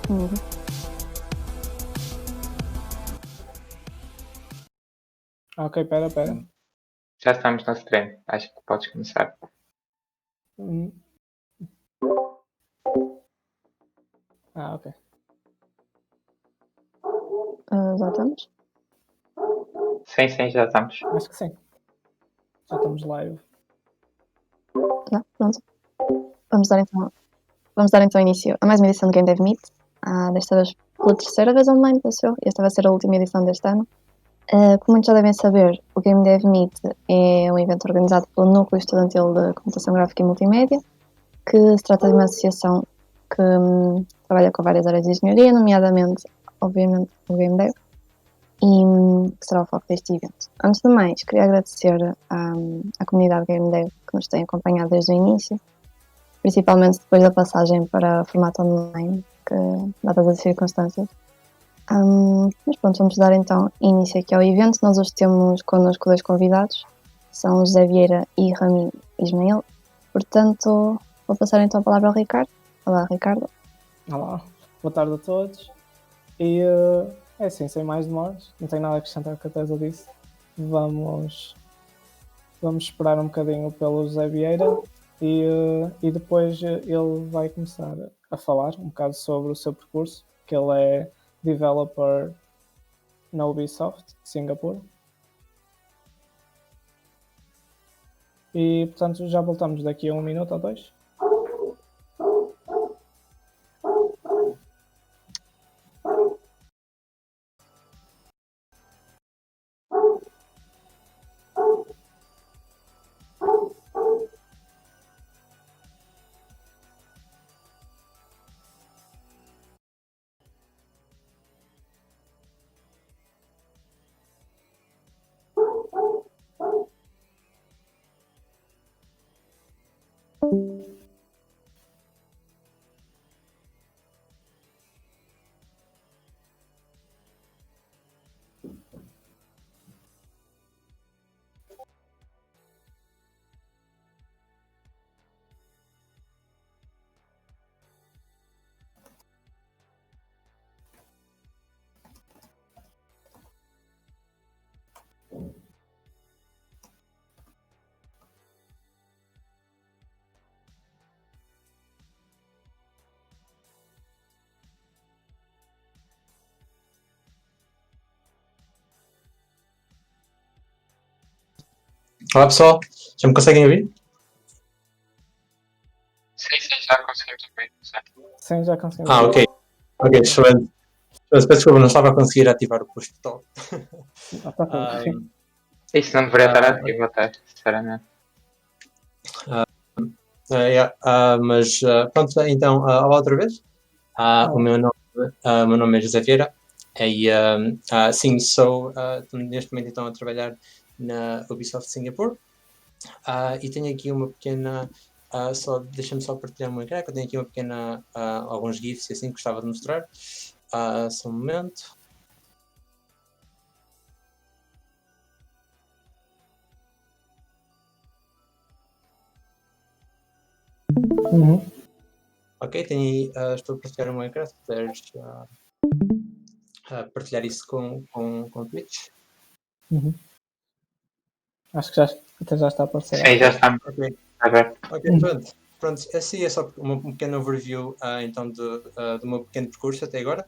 Uhum. Ok, pera. Já estamos no stream. Acho que podes começar. Ok. Já estamos? Sim, já estamos. Acho que sim. Já estamos live. Já, pronto. Vamos dar então início a mais uma edição do Game Dev Meet. Desta vez pela terceira vez online, pensou. Esta vai ser a última edição deste ano. Como muitos já devem saber, o Game Dev Meet é um evento organizado pelo Núcleo Estudantil de Computação Gráfica e Multimédia, que se trata de uma associação que trabalha com várias áreas de engenharia, nomeadamente, obviamente, o Game Dev, e que será o foco deste evento. Antes de mais, queria agradecer à comunidade Game Dev que nos tem acompanhado desde o início, principalmente depois da passagem para formato online, que dadas as circunstâncias. Mas pronto, vamos dar então início aqui ao evento. Nós hoje temos connosco 2 convidados, são José Vieira e Rami Ismail. Portanto, vou passar então a palavra ao Ricardo. Olá, Ricardo. Olá, boa tarde a todos. E é assim, sem mais demoras, não tenho nada a acrescentar ao que a Tesa disse. Vamos esperar um bocadinho pelo José Vieira e depois ele vai começar a falar um bocado sobre o seu percurso, que ele é developer na Ubisoft, Singapura. E portanto já voltamos daqui a 1 minuto ou 2. Olá pessoal, já me conseguem ouvir? Sim, já conseguimos ouvir. Sim, já conseguimos. Ok, excelente. Peço desculpa, não estava a conseguir ativar o push to talk. Isso não deveria estar ativo até, sinceramente. Mas pronto, então, olá outra vez. O meu nome é José Vieira e sim, neste momento então a trabalhar na Ubisoft Singapore e tenho aqui uma pequena, deixa-me só partilhar uma ecrã, que eu tenho aqui uma pequena, alguns GIFs assim que gostava de mostrar. Só um momento. Ok, estou a partilhar uma ecrã, se puderes partilhar isso com o Twitch. Acho que até já está a aparecer. Sim, já está. Ok, pronto. Assim é só um pequeno overview então do meu pequeno percurso até agora.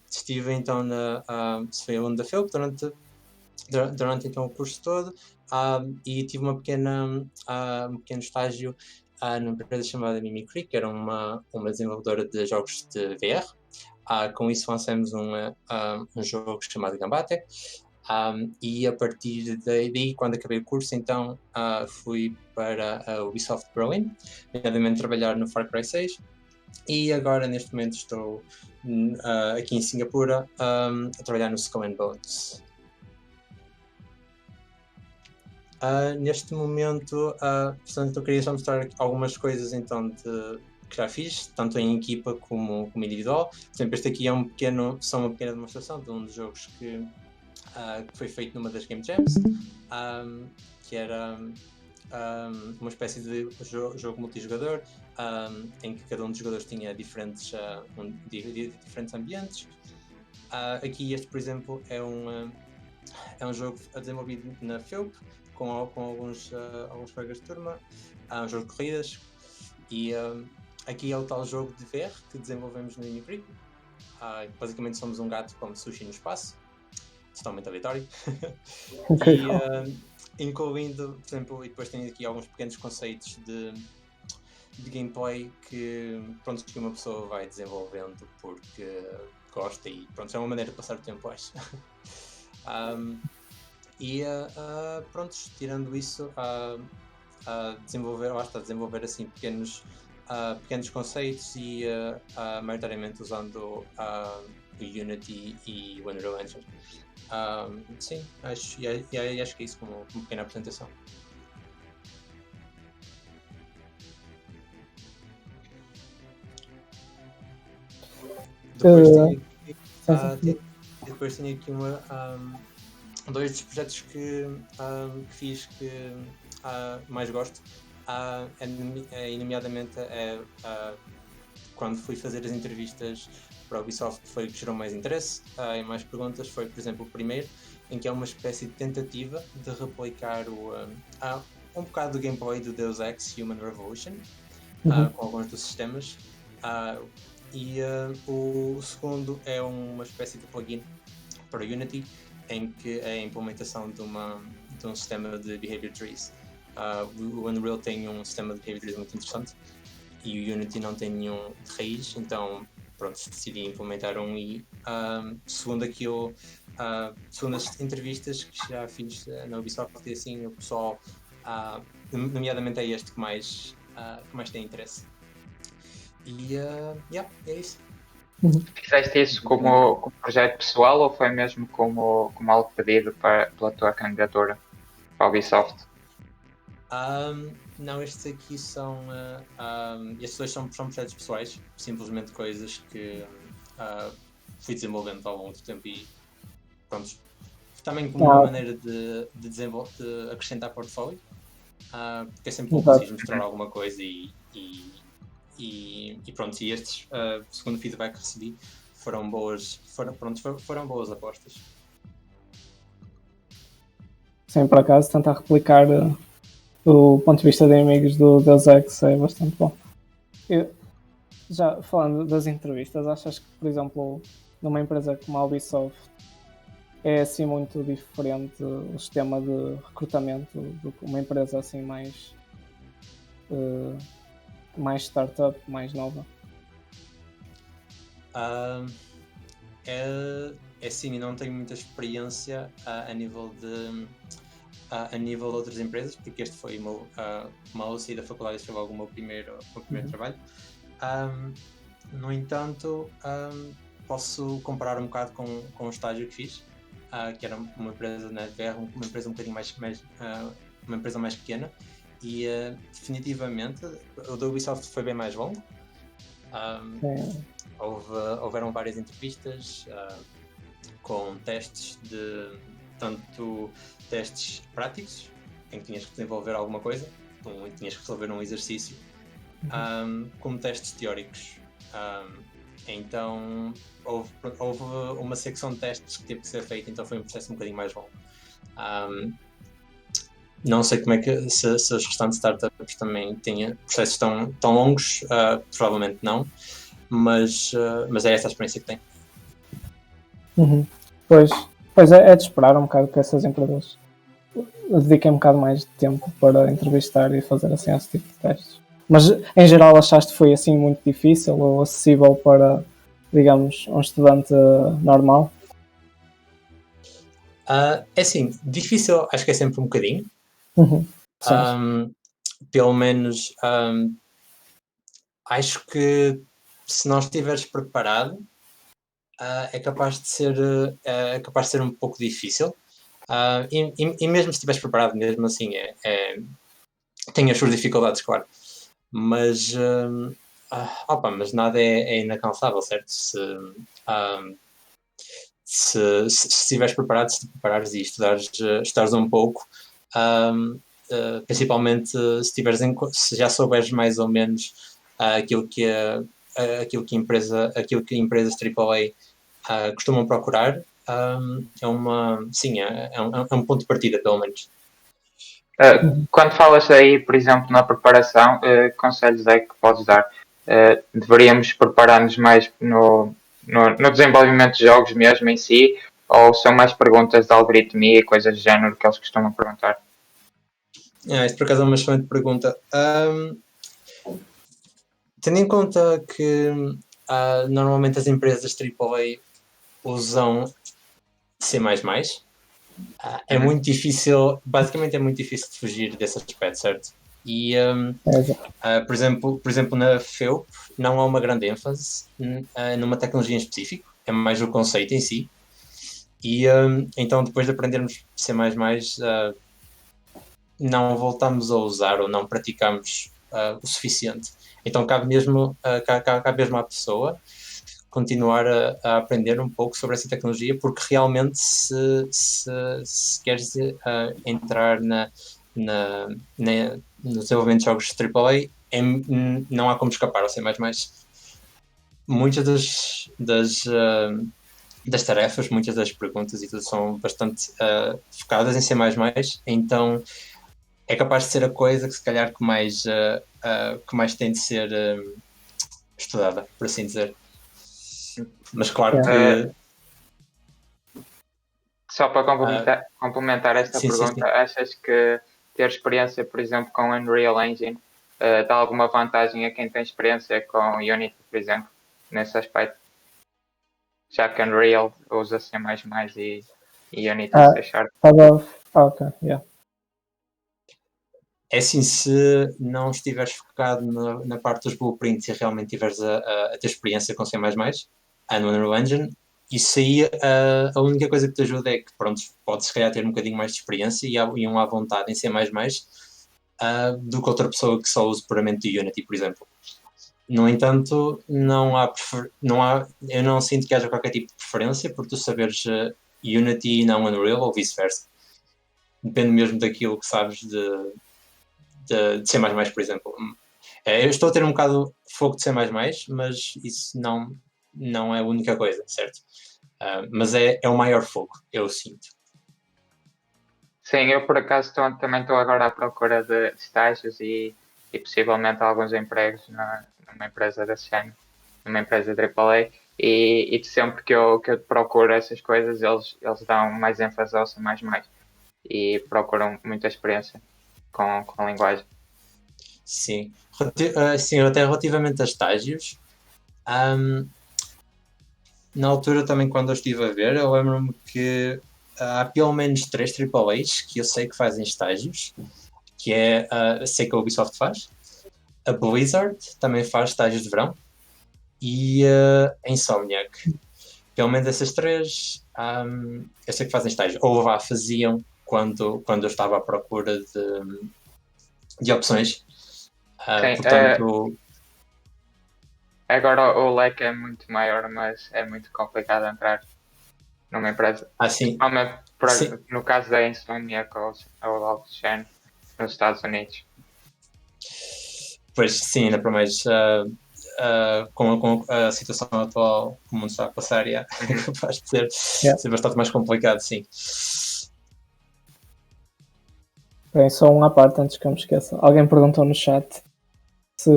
Estive então na onde da FEUP durante então o curso todo e tive um pequeno estágio numa empresa chamada Mimicry, que era uma desenvolvedora de jogos de VR. Com isso lançamos um jogo chamado Gambate. E a partir daí, quando acabei o curso, então fui para a Ubisoft Berlin, nomeadamente trabalhar no Far Cry 6, e agora neste momento estou aqui em Singapura a trabalhar no Skull and Bones. Neste momento, portanto, eu queria só mostrar algumas coisas então que já fiz, tanto em equipa como individual. Por exemplo, este aqui é só uma pequena demonstração de um dos jogos que foi feito numa das Game Jams, que era uma espécie de jogo multijogador, em que cada um dos jogadores tinha diferentes ambientes. Aqui este, por exemplo, é um jogo desenvolvido na FEUP com alguns colegas de turma, um jogo de corridas, e aqui é o tal jogo de VR que desenvolvemos no Unicri. Basicamente somos um gato como sushi no espaço, totalmente aleatório. E incluindo, por exemplo, e depois tenho aqui alguns pequenos conceitos de gameplay que uma pessoa vai desenvolvendo porque gosta, e pronto, é uma maneira de passar o tempo, acho. Tirando isso, desenvolver assim pequenos conceitos, e maioritariamente usando o Unity e o Unreal Engine. Sim, acho que é isso como pequena apresentação. Depois tenho aqui dois dos projetos que fiz que mais gosto, nomeadamente quando fui fazer as entrevistas para a Ubisoft, foi o que gerou mais interesse e mais perguntas. Foi, por exemplo, o primeiro, em que é uma espécie de tentativa de replicar um bocado do gameplay do Deus Ex Human Revolution, com alguns dos sistemas. O segundo é uma espécie de plugin para Unity, em que é a implementação de um sistema de behavior trees. O Unreal tem um sistema de behavior trees muito interessante e o Unity não tem nenhum de raiz, então decidi implementar e segundo as entrevistas que já fiz na Ubisoft, e assim, o pessoal, nomeadamente é este que mais tem interesse. E é isso. Fizeste isso como projeto pessoal ou foi mesmo como algo pedido pela tua candidatura para a Ubisoft? Não, estes aqui são estes dois são projetos pessoais, simplesmente coisas que fui desenvolvendo ao longo do tempo, e pronto, também como uma maneira de acrescentar portfólio, porque é sempre bom conseguir mostrar alguma coisa, e pronto, e estes, segundo o feedback que recebi, foram boas apostas. Sim, por acaso, tentar replicar o ponto de vista de amigos do Deus Ex é bastante bom. Já falando das entrevistas, achas que, por exemplo, numa empresa como a Ubisoft é assim muito diferente o sistema de recrutamento do que uma empresa assim mais startup, mais nova? É sim, eu não tenho muita experiência a nível de outras empresas, porque este foi mal saí da faculdade, este foi logo o meu primeiro trabalho. No entanto, posso comparar um bocado com o estágio que fiz, que era uma empresa na VR, uma empresa um bocadinho uma empresa mais pequena, e definitivamente o da Ubisoft foi bem mais longo. Houveram várias entrevistas com testes tanto testes práticos, em que tinhas que desenvolver alguma coisa, em que tinhas que resolver um exercício, como testes teóricos. Então houve uma secção de testes que teve que ser feita, então foi um processo um bocadinho mais longo. Não sei como é que se as restantes startups também têm processos tão longos, provavelmente não, mas é essa a experiência que tenho. Pois é de esperar um bocado que essas empresas dediquem um bocado mais de tempo para entrevistar e fazer assim esse tipo de testes. Mas em geral achaste que foi assim muito difícil ou acessível para, digamos, um estudante normal? É assim, difícil acho que é sempre um bocadinho. Pelo menos acho que se não estiveres preparado, é capaz de ser um pouco difícil, e mesmo se estiveres preparado, mesmo assim tem as suas dificuldades, claro, mas mas nada é inalcançável, certo? Se estiveres preparado, se te preparares e estudares um pouco, principalmente se já souberes mais ou menos aquilo que empresas AAA costumam procurar, é um ponto de partida, pelo menos. Quando falas aí, por exemplo, na preparação, conselhos é que podes dar? Deveríamos preparar-nos mais no desenvolvimento de jogos mesmo em si, ou são mais perguntas de algoritmia e coisas do género que eles costumam perguntar? Isso por acaso é uma excelente pergunta. Tendo em conta que normalmente as empresas AAA usam C++, é muito difícil, basicamente é muito difícil de fugir desse aspecto, certo? E, por exemplo, na FEUP não há uma grande ênfase numa tecnologia em específico, é mais o conceito em si. E então, depois de aprendermos C++, não voltamos a usar ou não praticamos o suficiente. Então, cabe mesmo à pessoa continuar a aprender um pouco sobre essa tecnologia, porque realmente se queres entrar no desenvolvimento de jogos AAA, não há como escapar ao C++. Muitas das tarefas, muitas das perguntas e tudo são bastante focadas em C++, então é capaz de ser a coisa que se calhar que mais tem de ser estudada, por assim dizer. Mas claro que... Só para complementar esta pergunta, sim. achas que ter experiência, por exemplo, com Unreal Engine dá alguma vantagem a quem tem experiência com Unity, por exemplo, nesse aspecto? Já que Unreal usa C++ e Unity C Sharp. Ok, yeah. É assim, se não estiveres focado na parte dos blueprints e realmente estiveres a ter experiência com C++ no Unreal Engine, isso aí, a única coisa que te ajuda é que, pronto, podes se calhar ter um bocadinho mais de experiência e um à vontade em C++ do que outra pessoa que só use puramente Unity, por exemplo. No entanto, eu não sinto que haja qualquer tipo de preferência por tu saberes Unity e não Unreal ou vice-versa. Depende mesmo daquilo que sabes de C++, por exemplo. Eu estou a ter um bocado de foco de C++, mas isso não é a única coisa, certo? Mas é o maior foco, eu sinto. Sim, eu por acaso também estou agora à procura de estágios e possivelmente alguns empregos numa empresa desse género, numa empresa AAA, e sempre que eu procuro essas coisas, eles dão mais ênfase ao C++ e procuram muita experiência com a linguagem. Sim. Sim, até relativamente a estágios, na altura também quando eu estive a ver, eu lembro-me que há pelo menos 3 AAAs que eu sei que fazem estágios, que sei que a Ubisoft faz, a Blizzard também faz estágios de verão e a Insomniac. Pelo menos essas 3 eu sei que fazem estágios, ou faziam quando eu estava à procura de opções. Sim, Portanto... Agora o leque é muito maior, mas é muito complicado entrar numa empresa. Sim. No caso da Insomniac ou algo do género, nos Estados Unidos. Pois sim, ainda para mais com a situação atual que o mundo está a passar, é capaz de ser bastante mais complicado, sim. Bem, só um à parte antes que eu me esqueça. Alguém perguntou no chat se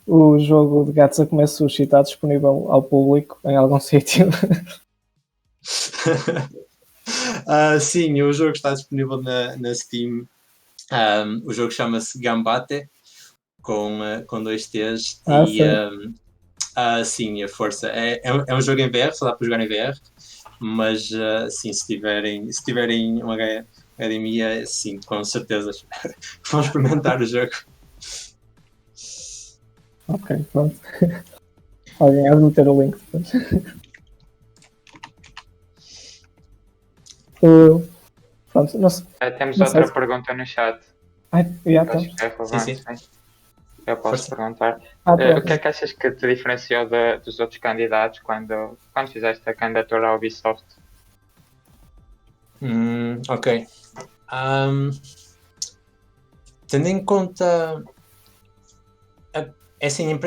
o jogo de gatos a comer sushi está disponível ao público em algum sítio. Sim, o jogo está disponível na Steam. O jogo chama-se Gambate, com 2 T's. Sim, a força. É um jogo em VR, só dá para jogar em VR. Mas sim, se tiverem uma HDMI, sim, com certeza vão experimentar o jogo. Ok, pronto. Alguém há de meter o link depois. Pronto, não sei. Temos outra pergunta no chat. Então. É relevante, sim. Eu posso perguntar. Pronto. O que é que achas que te diferenciou dos outros candidatos quando fizeste a candidatura à Ubisoft? Ok. Tendo em conta. É assim,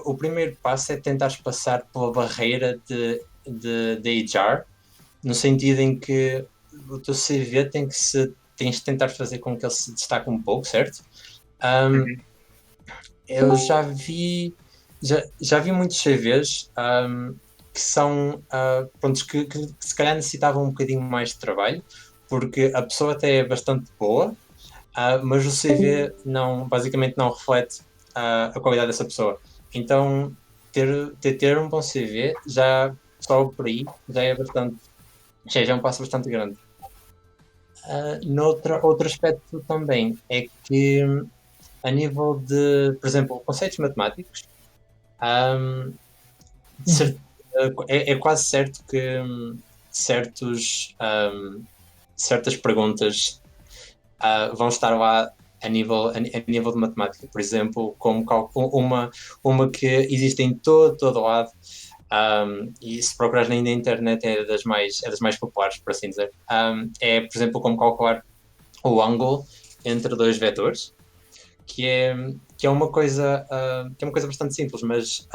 o primeiro passo é tentares passar pela barreira de HR, no sentido em que o teu CV tens de tentar fazer com que ele se destaque um pouco, certo? Eu já vi muitos CVs que são pronto, que se calhar necessitavam um bocadinho mais de trabalho, porque a pessoa até é bastante boa, mas o CV basicamente não reflete a qualidade dessa pessoa. Então, ter um bom CV, já só por aí, já é um passo bastante grande. Outro aspecto também é que, a nível de, por exemplo, conceitos matemáticos, é quase certo que certas perguntas vão estar lá a nível de matemática. Por exemplo, como uma que existe em todo lado, e se procurares na internet é das mais populares, por assim dizer. É, por exemplo, como calcular o ângulo entre dois vetores, que é uma coisa bastante simples, mas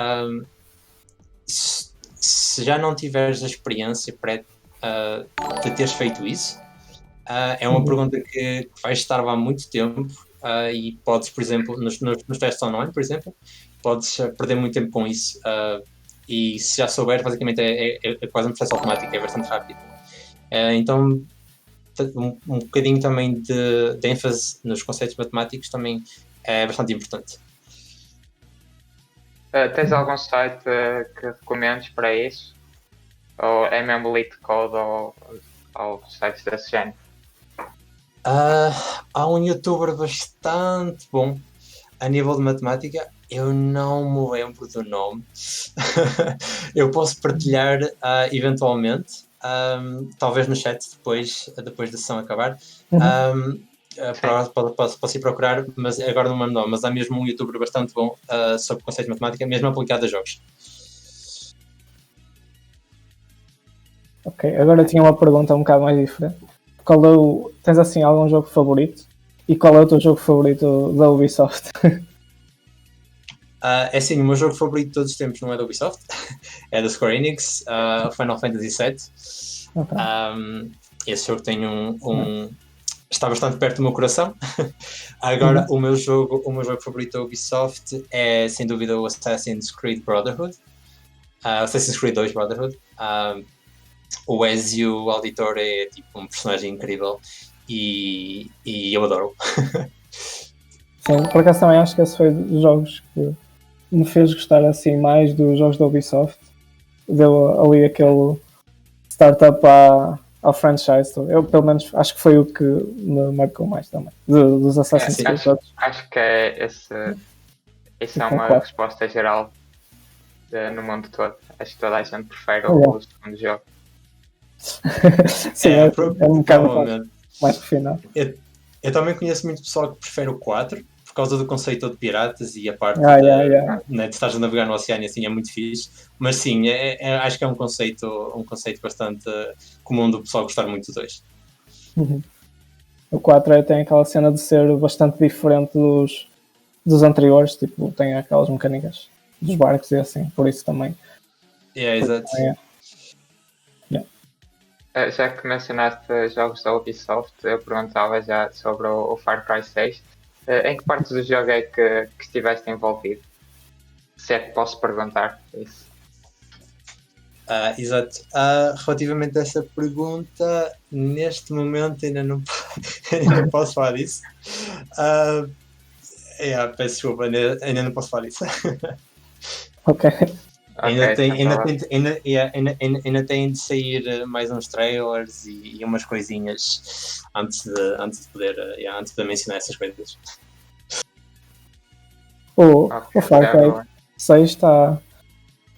se já não tiveres a experiência de teres feito isso, é uma pergunta que vais estar lá há muito tempo, e podes, por exemplo, nos testes online, por exemplo, podes perder muito tempo com isso, e se já souber, basicamente é quase um processo automático, é bastante rápido. Então, um bocadinho também de ênfase nos conceitos matemáticos também é bastante importante. Tens algum site que recomendes para isso? Ou é mesmo lead code ou sites desse género? Há um youtuber bastante bom a nível de matemática, eu não me lembro do nome. Eu posso partilhar eventualmente, talvez no chat depois da sessão acabar. Posso ir procurar, mas agora não me lembro. Mas há mesmo um youtuber bastante bom sobre conceitos de matemática, mesmo aplicado a jogos. Ok, agora eu tinha uma pergunta um bocado mais diferente. Tens assim algum jogo favorito? E qual é o teu jogo favorito da Ubisoft? É assim, o meu jogo favorito de todos os tempos não é da Ubisoft, é da Square Enix, Final Fantasy VII. Okay. Esse jogo tem está bastante perto do meu coração. Agora, o meu jogo favorito da Ubisoft é, sem dúvida, o Assassin's Creed Brotherhood. Assassin's Creed 2 Brotherhood. O Ezio Auditore é tipo um personagem incrível e eu adoro. Sim, por acaso também acho que esse foi dos jogos que me fez gostar assim mais dos jogos da Ubisoft. Deu ali aquele startup ao franchise. Eu pelo menos acho que foi o que me marcou mais também, dos Assassin's Creed. Acho que essa é uma resposta geral no mundo todo. Acho que toda a gente prefere o segundo jogo. Sim, é um bocado mais refinado. Eu também conheço muito pessoal que prefere o 4 por causa do conceito de piratas e a parte né, de estar a navegar no oceano, assim, é muito fixe. Mas sim, acho que é um conceito bastante comum do pessoal gostar muito do 2. O 4 tem aquela cena de ser bastante diferente dos anteriores, tipo, tem aquelas mecânicas dos barcos e assim, por isso também. Exato. Já que mencionaste jogos da Ubisoft, eu perguntava já sobre o Far Cry 6. Em que parte do jogo é que estiveste envolvido? Se é que posso perguntar isso. Exato. Relativamente a essa pergunta, neste momento ainda não posso falar disso. Peço desculpa, ainda não posso falar disso. Ok. Ainda tem de sair mais uns trailers e umas coisinhas antes de poder mencionar essas coisas. O Far Cry 6 está.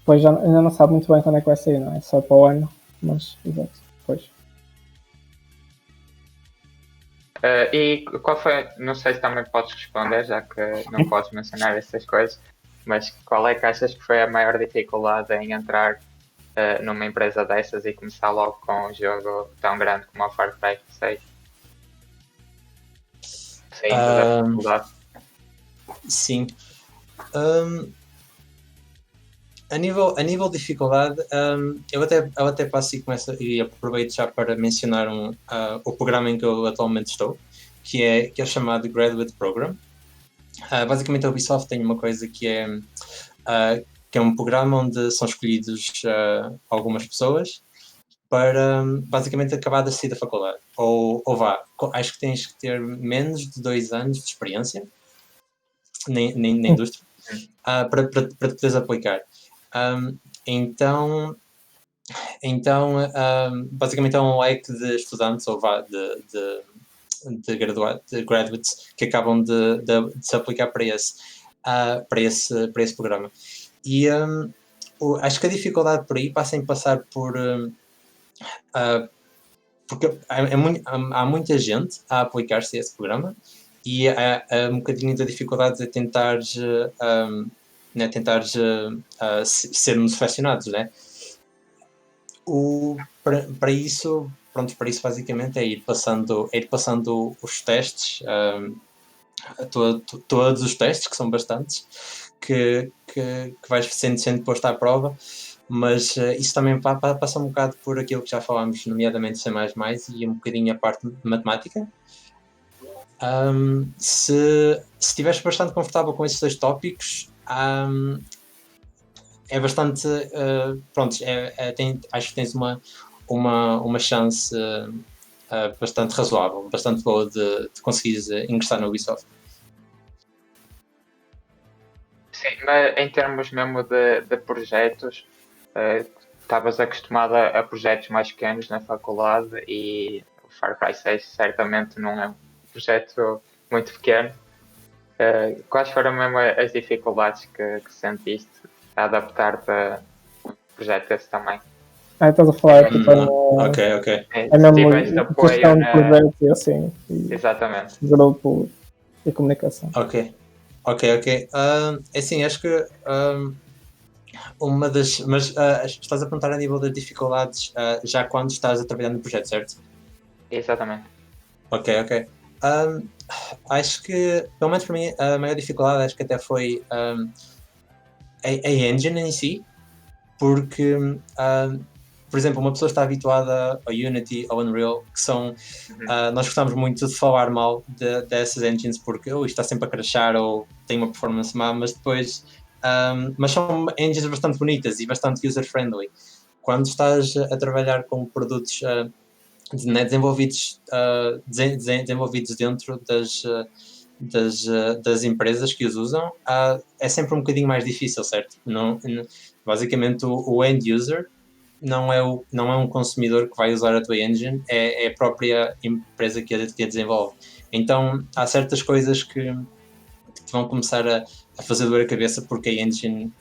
Pois já ainda não sabe muito bem quando é que vai sair, não é? Só para o ano, mas exato, pois. E qual foi, não sei se também podes responder, já que não podes mencionar essas coisas, mas qual é que achas que foi a maior dificuldade em entrar numa empresa dessas e começar logo com um jogo tão grande como o Far Cry 6? Sim, da dificuldade. Sim. A nível de dificuldade, eu até passo e aproveito já para mencionar o programa em que eu atualmente estou, que é chamado Graduate Program. Basicamente a Ubisoft tem uma coisa que é um programa onde são escolhidos algumas pessoas para basicamente acabar de sair da faculdade. Ou acho que tens que ter menos de 2 anos de experiência na indústria para poderes aplicar. Então basicamente é um leque de estudantes ou de graduates que acabam de se aplicar para esse programa. E acho que a dificuldade por aí passa em passar por porque há muita gente a aplicar-se a esse programa e há um bocadinho de dificuldades a tentares sermos selecionados, né? Para isso basicamente é ir passando os testes, todos os testes, que são bastantes, que vais sendo posto à prova, mas isso também passa um bocado por aquilo que já falámos, nomeadamente C++ e um bocadinho a parte matemática. Se estiveres bastante confortável com esses 2 tópicos, é bastante acho que tens uma chance bastante razoável, bastante boa de conseguires ingressar no Ubisoft. Sim, mas em termos mesmo de projetos, estavas acostumado a projetos mais pequenos na faculdade e o Far Cry 6 certamente não é um projeto muito pequeno. Quais foram mesmo as dificuldades que sentiste a adaptar-te a um projeto desse tamanho? Estás a falar tipo Ok. É mesmo gestão de projetos e assim. Exatamente. Grupo e comunicação. Ok. Assim, acho que mas estás a perguntar a nível das dificuldades já quando estás a trabalhar no projeto, certo? Exatamente. Ok. Acho que, pelo menos para mim, a maior dificuldade acho que até foi a engine em si, porque por exemplo, uma pessoa está habituada ao Unity, ao Unreal, que são nós gostamos muito de falar mal dessas engines porque isto está sempre a crashar ou tem uma performance má, mas depois mas são engines bastante bonitas e bastante user-friendly. Quando estás a trabalhar com produtos desenvolvidos dentro das empresas que os usam, é sempre um bocadinho mais difícil, certo? Basicamente o end user não é um consumidor que vai usar a tua engine, é a própria empresa que a desenvolve. Então há certas coisas que te vão começar a fazer dor a cabeça porque a engine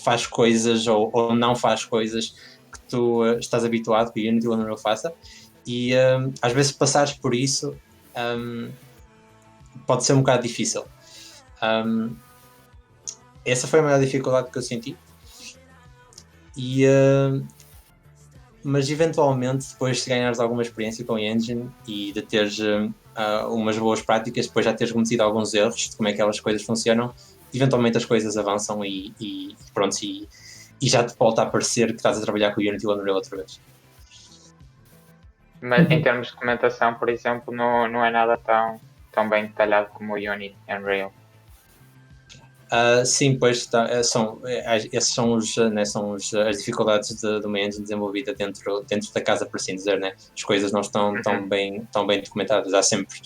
faz coisas ou não faz coisas que tu estás habituado que o Unity ou Unreal faça, e às vezes passares por isso pode ser um bocado difícil. Essa foi a maior dificuldade que eu senti, mas eventualmente depois de ganhares alguma experiência com a engine e de teres umas boas práticas, depois já teres cometido alguns erros de como é que aquelas coisas funcionam, eventualmente as coisas avançam e pronto, e já te volta a parecer que estás a trabalhar com o Unity ou Unreal outra vez. Mas em termos de documentação, por exemplo, não é nada tão bem detalhado como o Unity e Unreal. Sim, pois essas são as dificuldades de uma engine desenvolvida dentro da casa, por assim dizer, né? As coisas não estão tão bem documentadas. Há sempre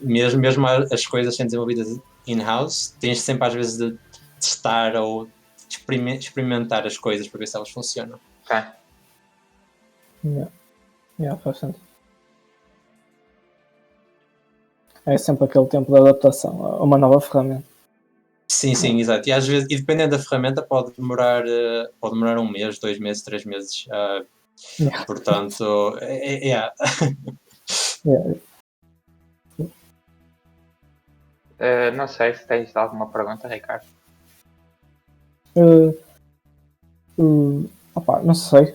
mesmo as coisas sendo desenvolvidas in-house, tens sempre às vezes de testar ou experimentar as coisas para ver se elas funcionam. Tá. Faz sentido. É sempre aquele tempo de adaptação a uma nova ferramenta. Sim, exato. E às vezes, e dependendo da ferramenta, pode demorar 1 mês, 2 meses, 3 meses. Portanto, Não sei se tens alguma pergunta, Ricardo. Não sei.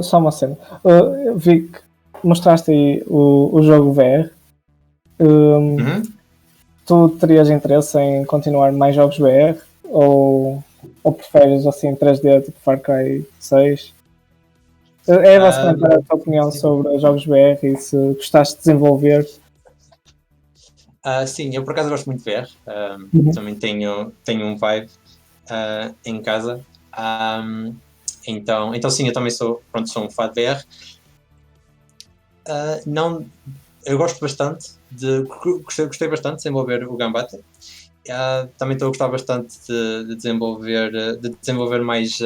Só uma cena. Eu vi que mostraste aí o jogo VR Uhum. Tu terias interesse em continuar mais jogos BR? Ou preferes assim 3D, tipo Far Cry 6? É basicamente a tua opinião sim. sobre os jogos BR e se gostaste de desenvolver. Sim, eu por acaso gosto muito de VR. Também tenho um Vive em casa. Então sim, eu também sou um fã de VR. Não, eu gosto bastante gostei bastante de desenvolver o Gambata. Também estou a gostar bastante de desenvolver mais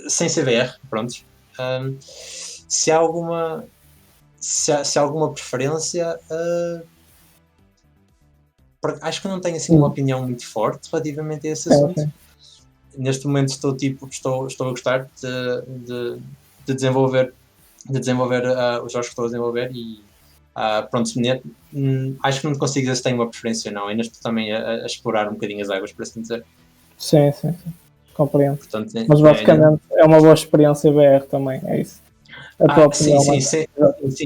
sem ser VR, pronto. Se há alguma preferência, acho que eu não tenho assim uma opinião muito forte relativamente a esse assunto. Neste momento estou a gostar de desenvolver os jogos que estou a desenvolver e pronto, acho que não consigo dizer se tenho uma preferência ou não. Ainda estou também a explorar um bocadinho as águas, por assim dizer. Sim. Compreendo. Portanto, mas basicamente é uma boa experiência BR também, é isso. A tua opinião, sim,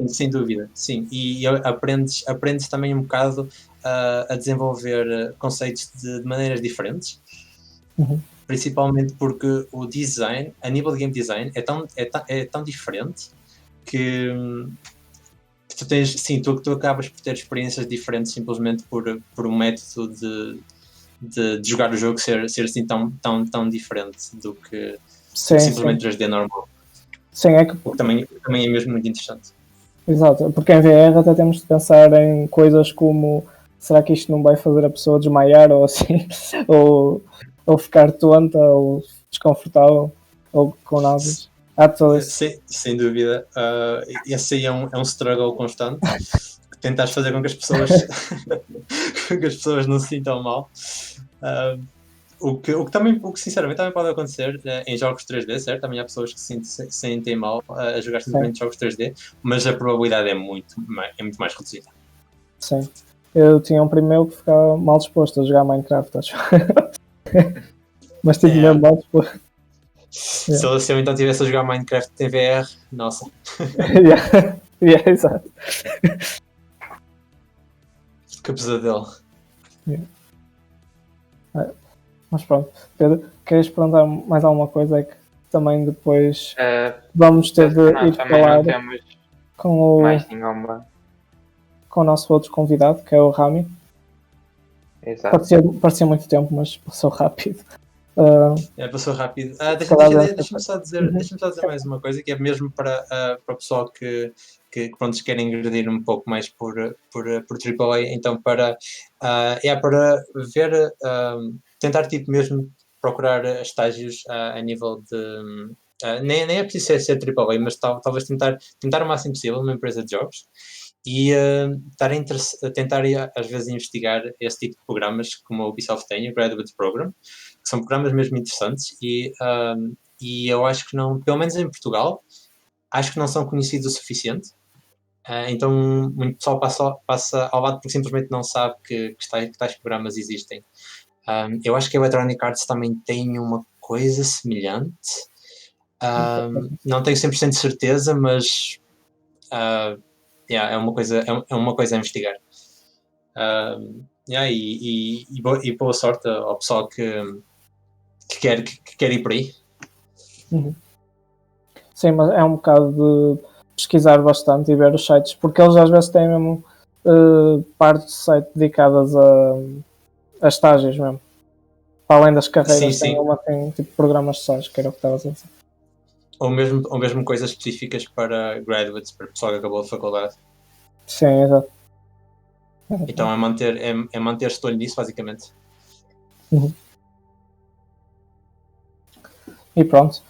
sem dúvida. Sim. E aprendes também um bocado a desenvolver conceitos de maneiras diferentes. Principalmente porque o design, a nível de game design, é tão diferente que tu tens, sim, tu acabas por ter experiências diferentes simplesmente por um método de jogar o jogo ser assim tão diferente do que simplesmente 3D normal. Sim, é que... O que também é mesmo muito interessante. Exato, porque em VR até temos de pensar em coisas como: será que isto não vai fazer a pessoa desmaiar ou assim, ou ficar tonta ou desconfortável ou com náuseas? Há todo isso. Sem dúvida. Esse aí é um struggle constante. Tentas fazer com que as pessoas não se sintam mal. O que sinceramente também pode acontecer em jogos 3D, certo? Também há pessoas que se sentem mal a jogar simplesmente jogos 3D, mas a probabilidade é muito mais reduzida. Sim. Eu tinha um primo meu que ficava mal disposto a jogar Minecraft, acho. Mas tipo mesmo mal disposto. Se eu então estivesse a jogar Minecraft em VR, nossa. Exato. Que pesadelo. Mas pronto, Pedro, queres perguntar mais alguma coisa? É que também depois vamos ter de ir falar com o nosso outro convidado, que é o Rami. Exato. Parecia muito tempo, mas passou rápido. Passou rápido. Deixa-me só dizer mais uma coisa, que é mesmo para o pessoal que querem ingredir um pouco mais por AAA, então para ver, tentar tipo mesmo procurar estágios a nível de nem é preciso ser AAA, mas talvez tentar o máximo possível numa empresa de jogos e tentar às vezes investigar esse tipo de programas como a Ubisoft tem, o Graduate Program, que são programas mesmo interessantes e eu acho que não, pelo menos em Portugal, acho que não são conhecidos o suficiente. Então muito pessoal passa ao lado porque simplesmente não sabe que tais programas existem. Eu acho que a Electronic Arts também tem uma coisa semelhante. Não tenho 100% de certeza, mas é uma coisa a investigar. E boa sorte ao pessoal que quer ir por aí. Sim, mas é um bocado de pesquisar bastante e ver os sites, porque eles às vezes têm mesmo partes do site dedicadas a estágios mesmo. Para além das carreiras, tem tipo programas de estágio, que era o que estavas a dizer. Ou mesmo coisas específicas para graduates, para o pessoal que acabou a faculdade. Sim, exato. Então é manter-se de olho nisso, basicamente. E pronto.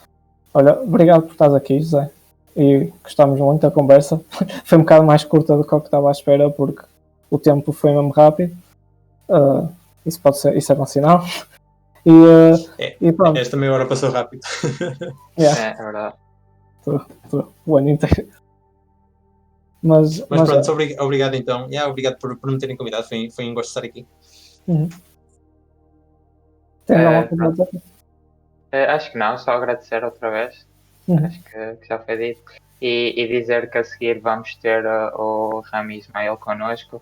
Olha, obrigado por estás aqui, José. E gostámos muito da conversa. Foi um bocado mais curta do que eu estava à espera, porque o tempo foi mesmo rápido. Isso é bom sinal. E pronto. Esta meia hora passou rápido. É verdade. O ano inteiro. Mas pronto, obrigado então. Obrigado por me terem convidado. Foi um gosto estar aqui. Tens alguma coisa a dizer? Acho que não, só agradecer outra vez. Acho que já foi dito. E dizer que a seguir vamos ter o Rami e Ismail connosco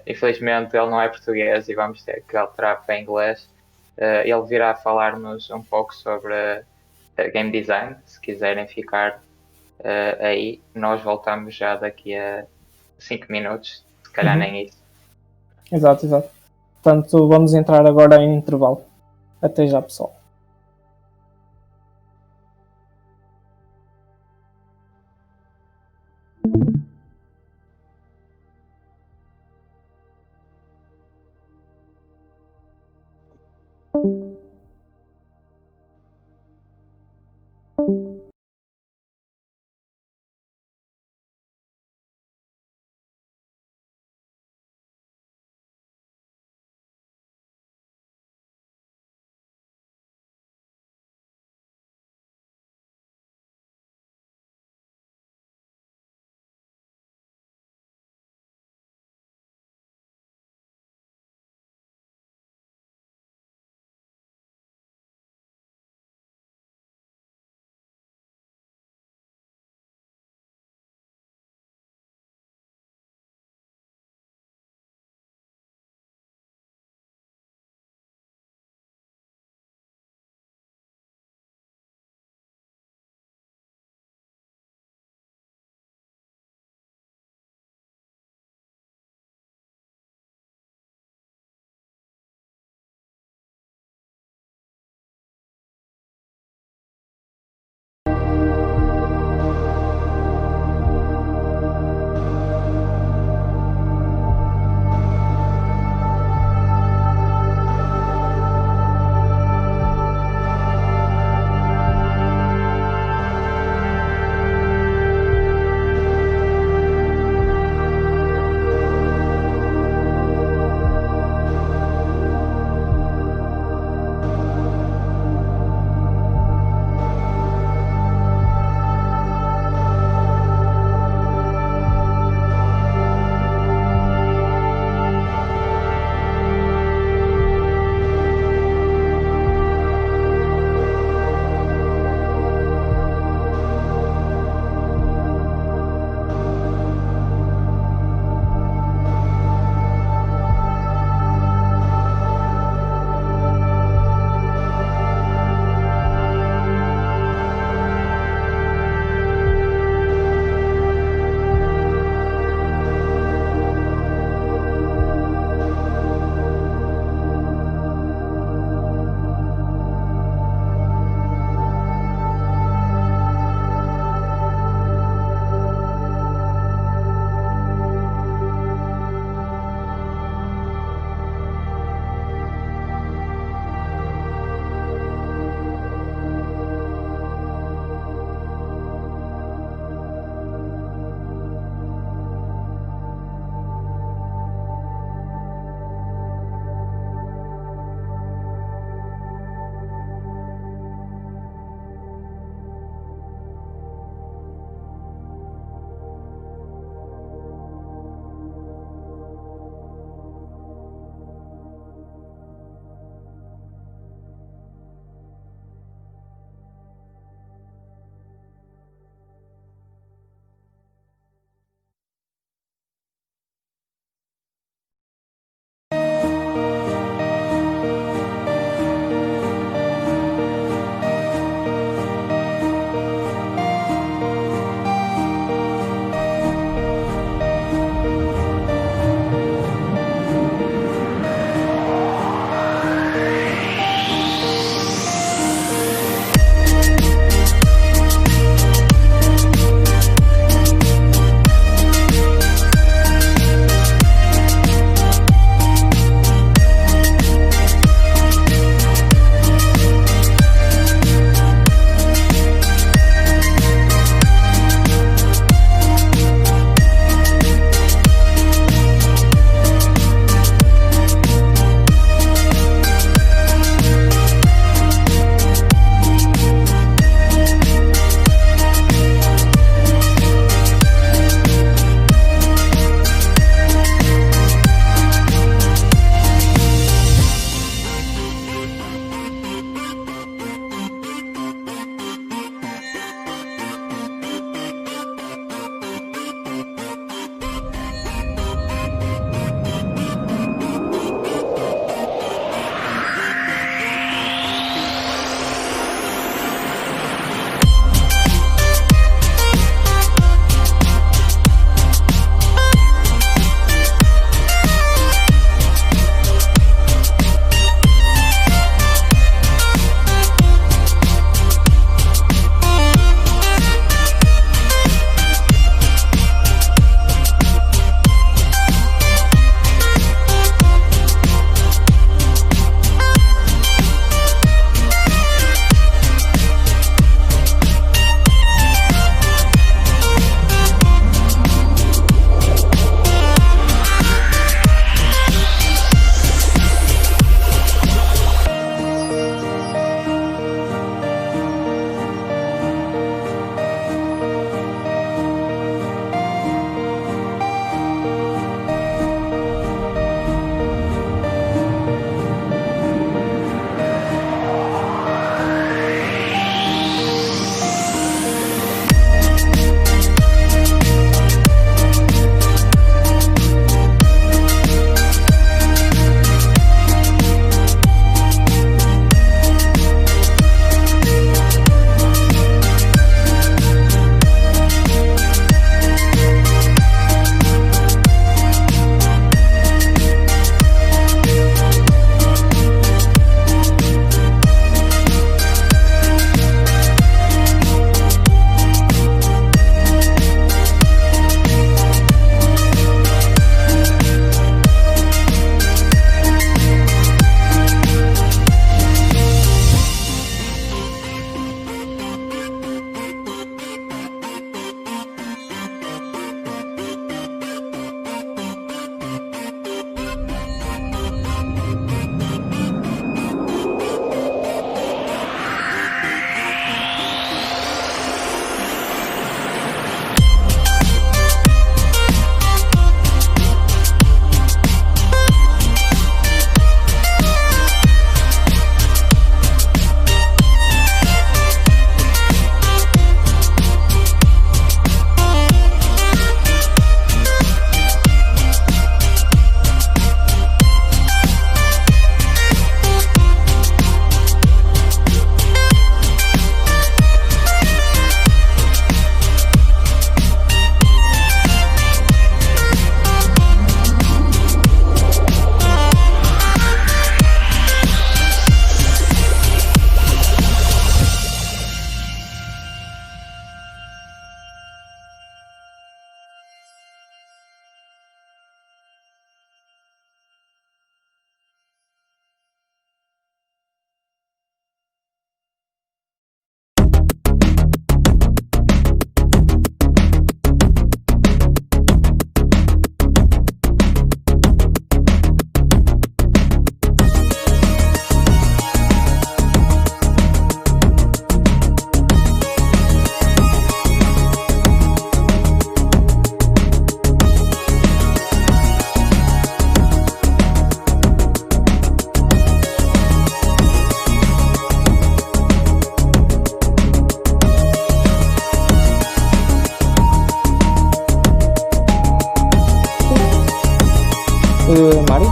Infelizmente ele não é português e vamos ter que alterar para inglês. Ele virá falar-nos um pouco sobre game design, se quiserem ficar aí. Nós voltamos já daqui a 5 minutos, se calhar nem isso. Exato. Portanto, vamos entrar agora em intervalo. Até já, pessoal.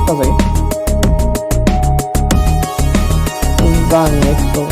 Estás aí? O Rami é que estou.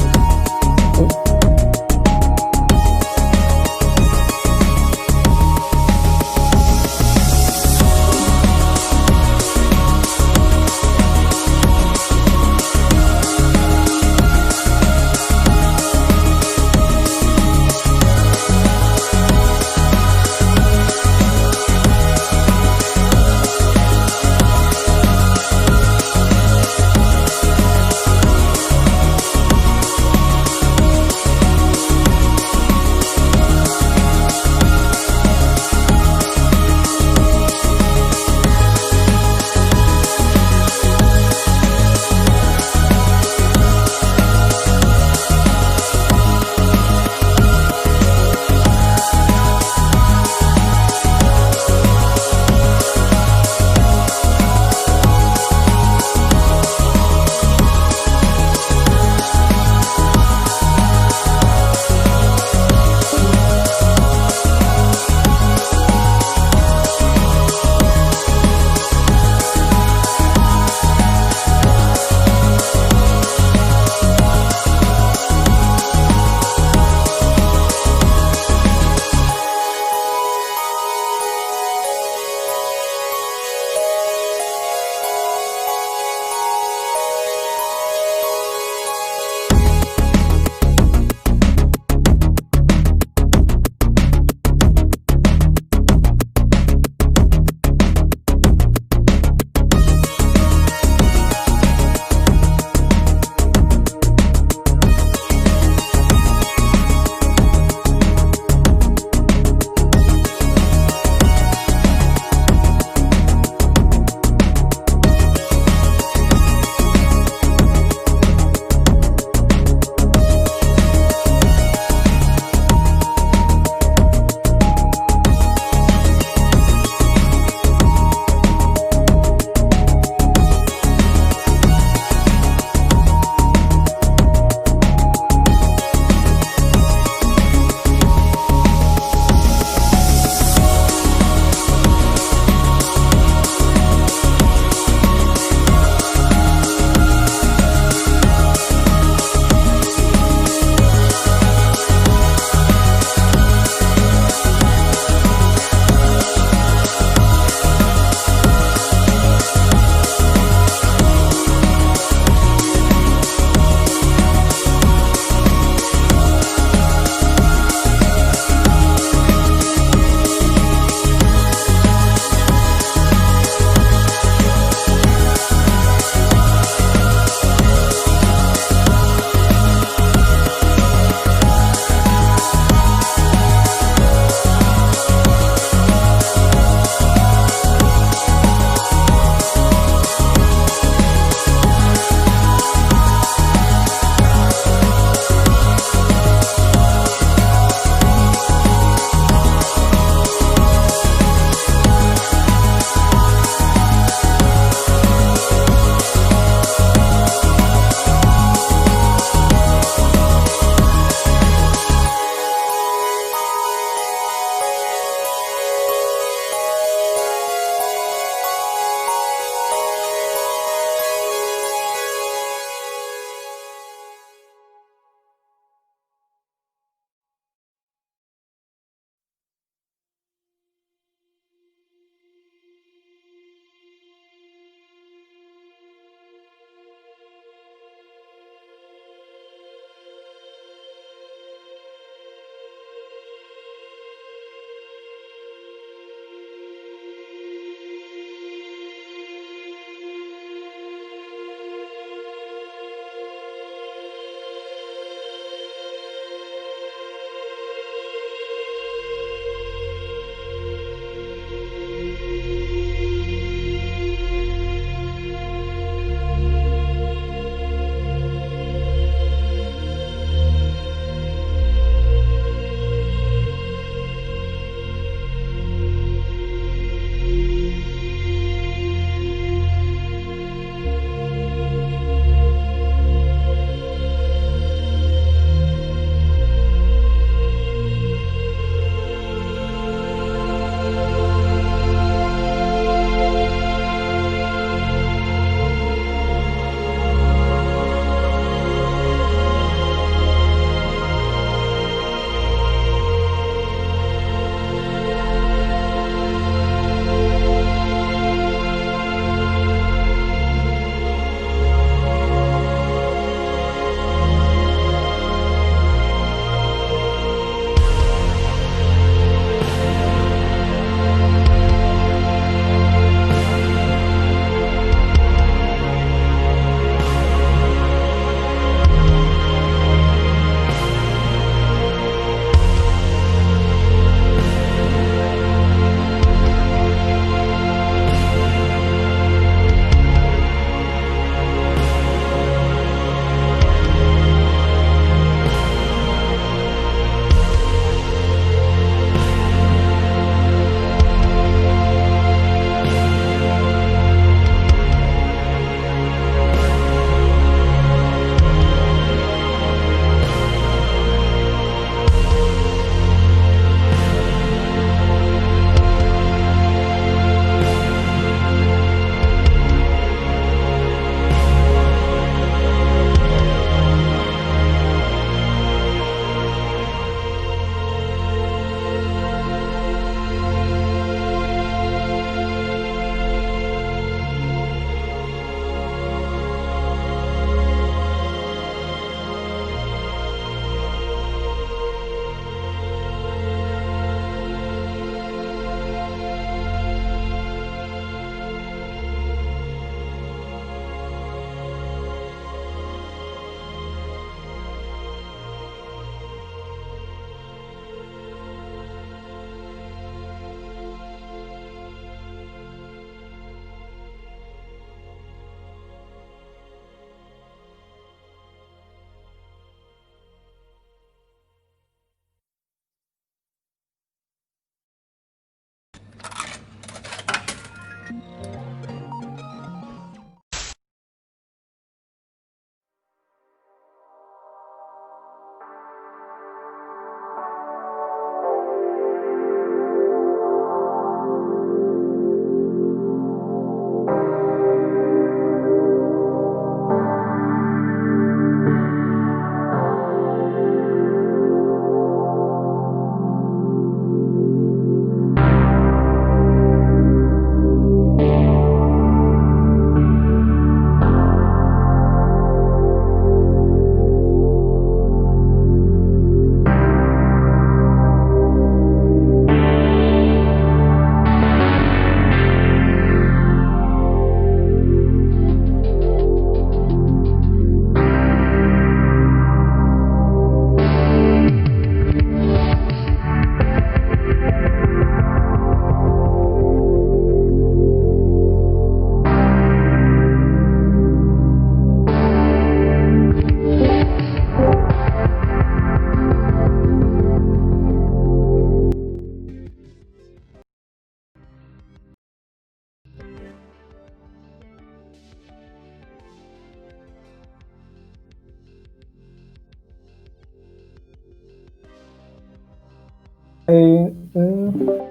When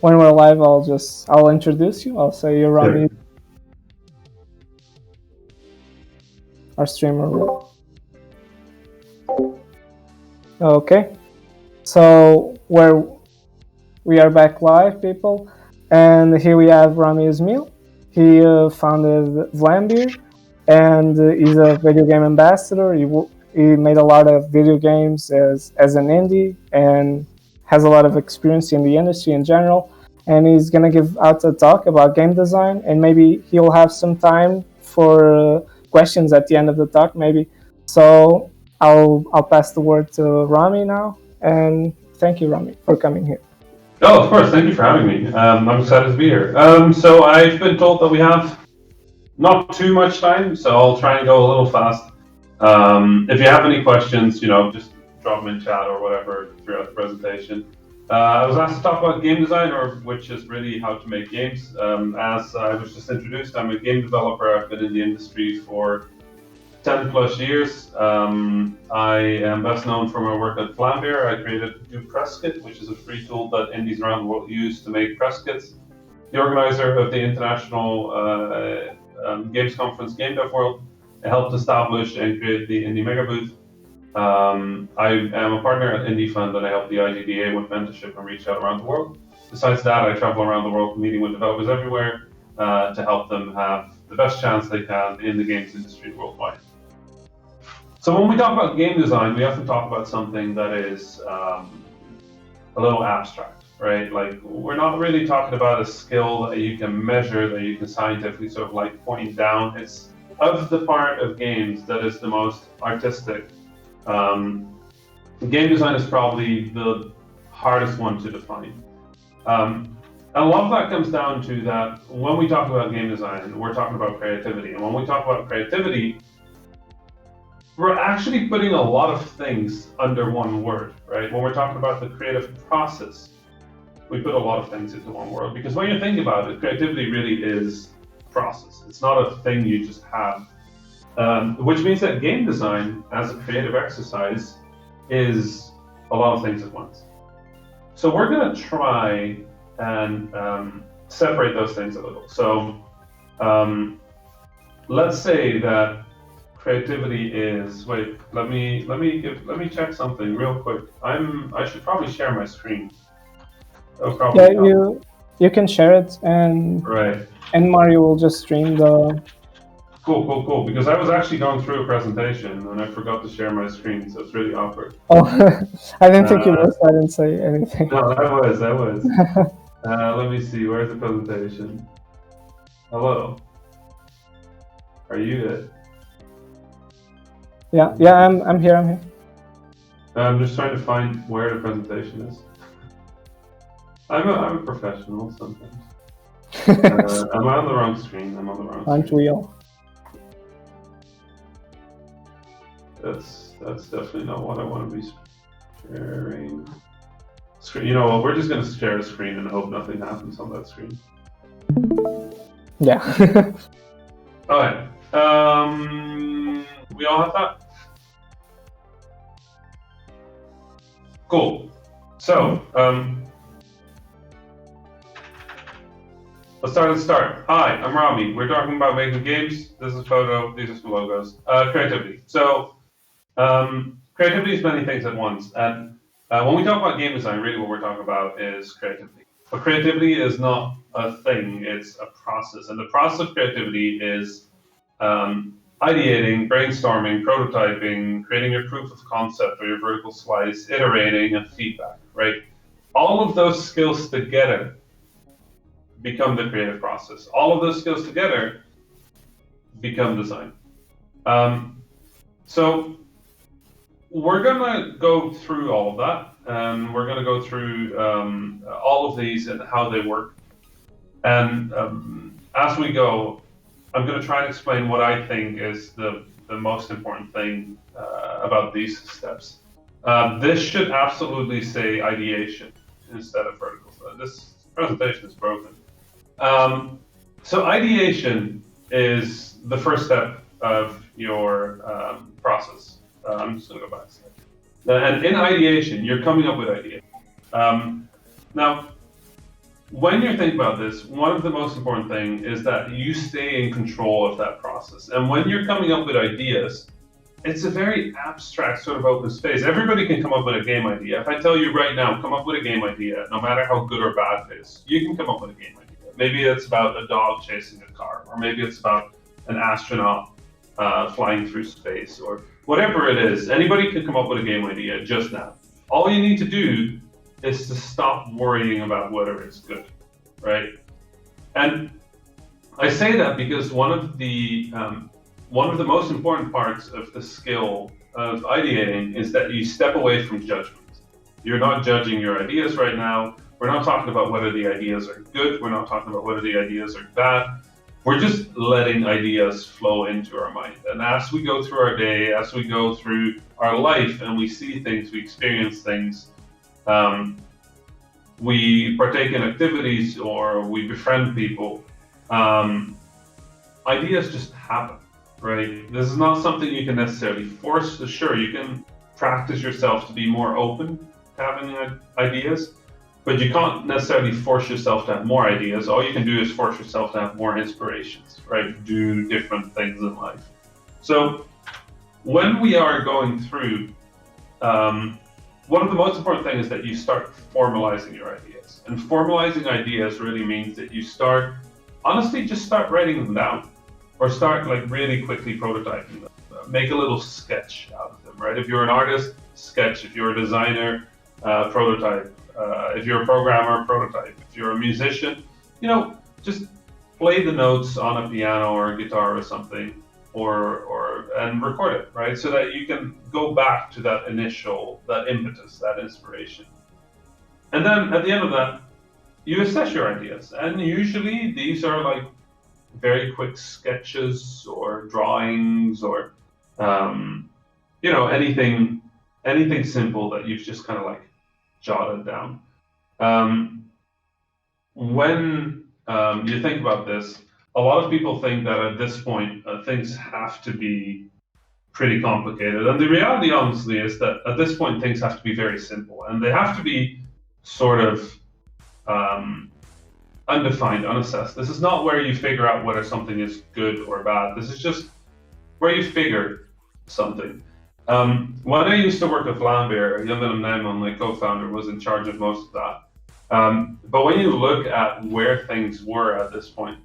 we're live, I'll introduce you. I'll say you're Rami, our streamer. Okay, so we are back live, people, and here we have Rami Ismail. He founded Vlambeer, and he's a video game ambassador. He made a lot of video games as an indie, and has a lot of experience in the industry in general. And he's gonna give out a talk about game design, and maybe he'll have some time for questions at the end of the talk, maybe. So I'll pass the word to Rami now, and thank you, Rami, for coming here. Oh, of course. Thank you for having me. I'm excited to be here. So I've been told that we have not too much time, so I'll try and go a little fast. If you have any questions, just drop them in chat or whatever throughout the presentation. I was asked to talk about game design, which is really how to make games. As I was just introduced, I'm a game developer. I've been in the industry for 10 plus years. I am best known for my work at Vlambeer. I created Do Press Kit, which is a free tool that indies around the world use to make press kits. The organizer of the International Games Conference Game Dev World. I helped establish and create the Indie Mega Booth. I am a partner at Indie Fund, and I help the IGDA with mentorship and reach out around the world. Besides that, I travel around the world meeting with developers everywhere to help them have the best chance they can in the games industry worldwide. So when we talk about game design, we often talk about something that is a little abstract, right? Like, we're not really talking about a skill that you can measure, that you can scientifically sort of like point down. It's of the part of games that is the most artistic. Game design is probably the hardest one to define. And a lot of that comes down to that when we talk about game design, we're talking about creativity. And when we talk about creativity, we're actually putting a lot of things under one word, right? When we're talking about the creative process, we put a lot of things into one word. Because when you think about it, creativity really is a process. It's not a thing you just have. Which means that game design, as a creative exercise, is a lot of things at once. So we're going to try and separate those things a little. So let's say that creativity is. Wait, let me check something real quick. I should probably share my screen. You can share it, and right. And Mario will just stream the. Cool. Because I was actually going through a presentation and I forgot to share my screen, so it's really awkward. Oh, I didn't think you were. So I didn't say anything. No, that was. Let me see. Where's the presentation? Hello. Are you it? Yeah. I'm here. I'm just trying to find where the presentation is. I'm a professional sometimes. I'm on the wrong screen. Aren't we all? That's definitely not what I want to be sharing. You know what? We're just going to share a screen and hope nothing happens on that screen. Yeah. All right. We all have that? Cool. So, let's start at the start. Hi, I'm Rami. We're talking about making games. This is a photo. These are some logos. Creativity. So, creativity is many things at once. And when we talk about game design, really what we're talking about is creativity. But creativity is not a thing. It's a process. And the process of creativity is ideating, brainstorming, prototyping, creating your proof of concept or your vertical slice, iterating, and feedback, right? All of those skills together become the creative process. All of those skills together become design. So we're gonna go through all of that, and we're gonna go through all of these and how they work. And as we go, I'm gonna try and explain what I think is the most important thing about these steps. This should absolutely say ideation instead of vertical. This presentation is broken. So ideation is the first step of your process. I'm just going to go back a second. And in ideation, you're coming up with ideas. Now, when you think about this, one of the most important things is that you stay in control of that process. And when you're coming up with ideas, it's a very abstract sort of open space. Everybody can come up with a game idea. If I tell you right now, come up with a game idea, no matter how good or bad it is, you can come up with a game idea. Maybe it's about a dog chasing a car, or maybe it's about an astronaut flying through space, or whatever it is. Anybody can come up with a game idea just now. All you need to do is to stop worrying about whether it's good, right? And I say that because one of the most important parts of the skill of ideating is that you step away from judgment. You're not judging your ideas right now. We're not talking about whether the ideas are good. We're not talking about whether the ideas are bad. We're just letting ideas flow into our mind. And as we go through our day, as we go through our life and we see things, we experience things, we partake in activities or we befriend people, ideas just happen, right? This is not something you can necessarily force. Sure, you can practice yourself to be more open to having ideas, but you can't necessarily force yourself to have more ideas. All you can do is force yourself to have more inspirations, right? Do different things in life. So when we are going through, one of the most important things is that you start formalizing your ideas. And formalizing ideas really means that you start, honestly, just start writing them down, or start like really quickly prototyping them. Make a little sketch out of them, right? If you're an artist, sketch. If you're a designer, prototype. If you're a programmer, prototype. If you're a musician, just play the notes on a piano or a guitar or something, and record it, right? So that you can go back to that impetus, that inspiration. And then at the end of that, you assess your ideas. And usually these are like very quick sketches or drawings or, anything simple that you've just kind of like jotted down. When you think about this, a lot of people think that at this point things have to be pretty complicated, and the reality honestly is that at this point things have to be very simple, and they have to be sort of undefined, unassessed. This is not where you figure out whether something is good or bad. This is just where you figure something. When I used to work at Vlambeer, Jan-Willem Nijman, my co-founder, was in charge of most of that. But when you look at where things were at this point,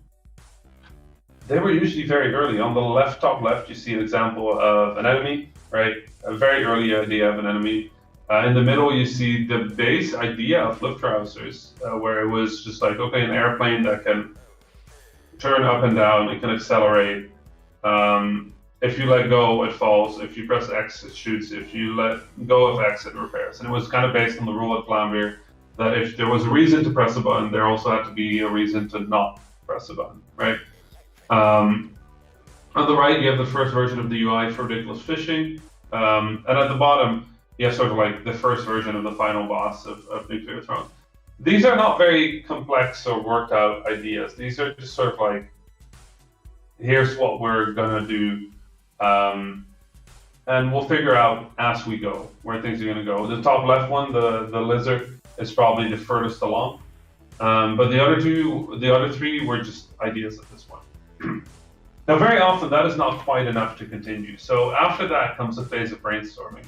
they were usually very early. On the top left, you see an example of an enemy, right? A very early idea of an enemy. In the middle, you see the base idea of Luftrausers, where it was just like, okay, an airplane that can turn up and down, it can accelerate. If you let go, it falls. If you press X, it shoots. If you let go of X, it repairs. And it was kind of based on the rule at Vlambeer that if there was a reason to press a button, there also had to be a reason to not press a button, right? On the right, you have the first version of the UI for ridiculous fishing. And at the bottom, you have sort of like the first version of the final boss of Nuclear Throne. These are not very complex or worked out ideas. These are just sort of like, here's what we're gonna do. And we'll figure out as we go where things are going to go. The top left one, the lizard, is probably the furthest along. But the other three were just ideas at this point. Now, very often that is not quite enough to continue. So after that comes a phase of brainstorming.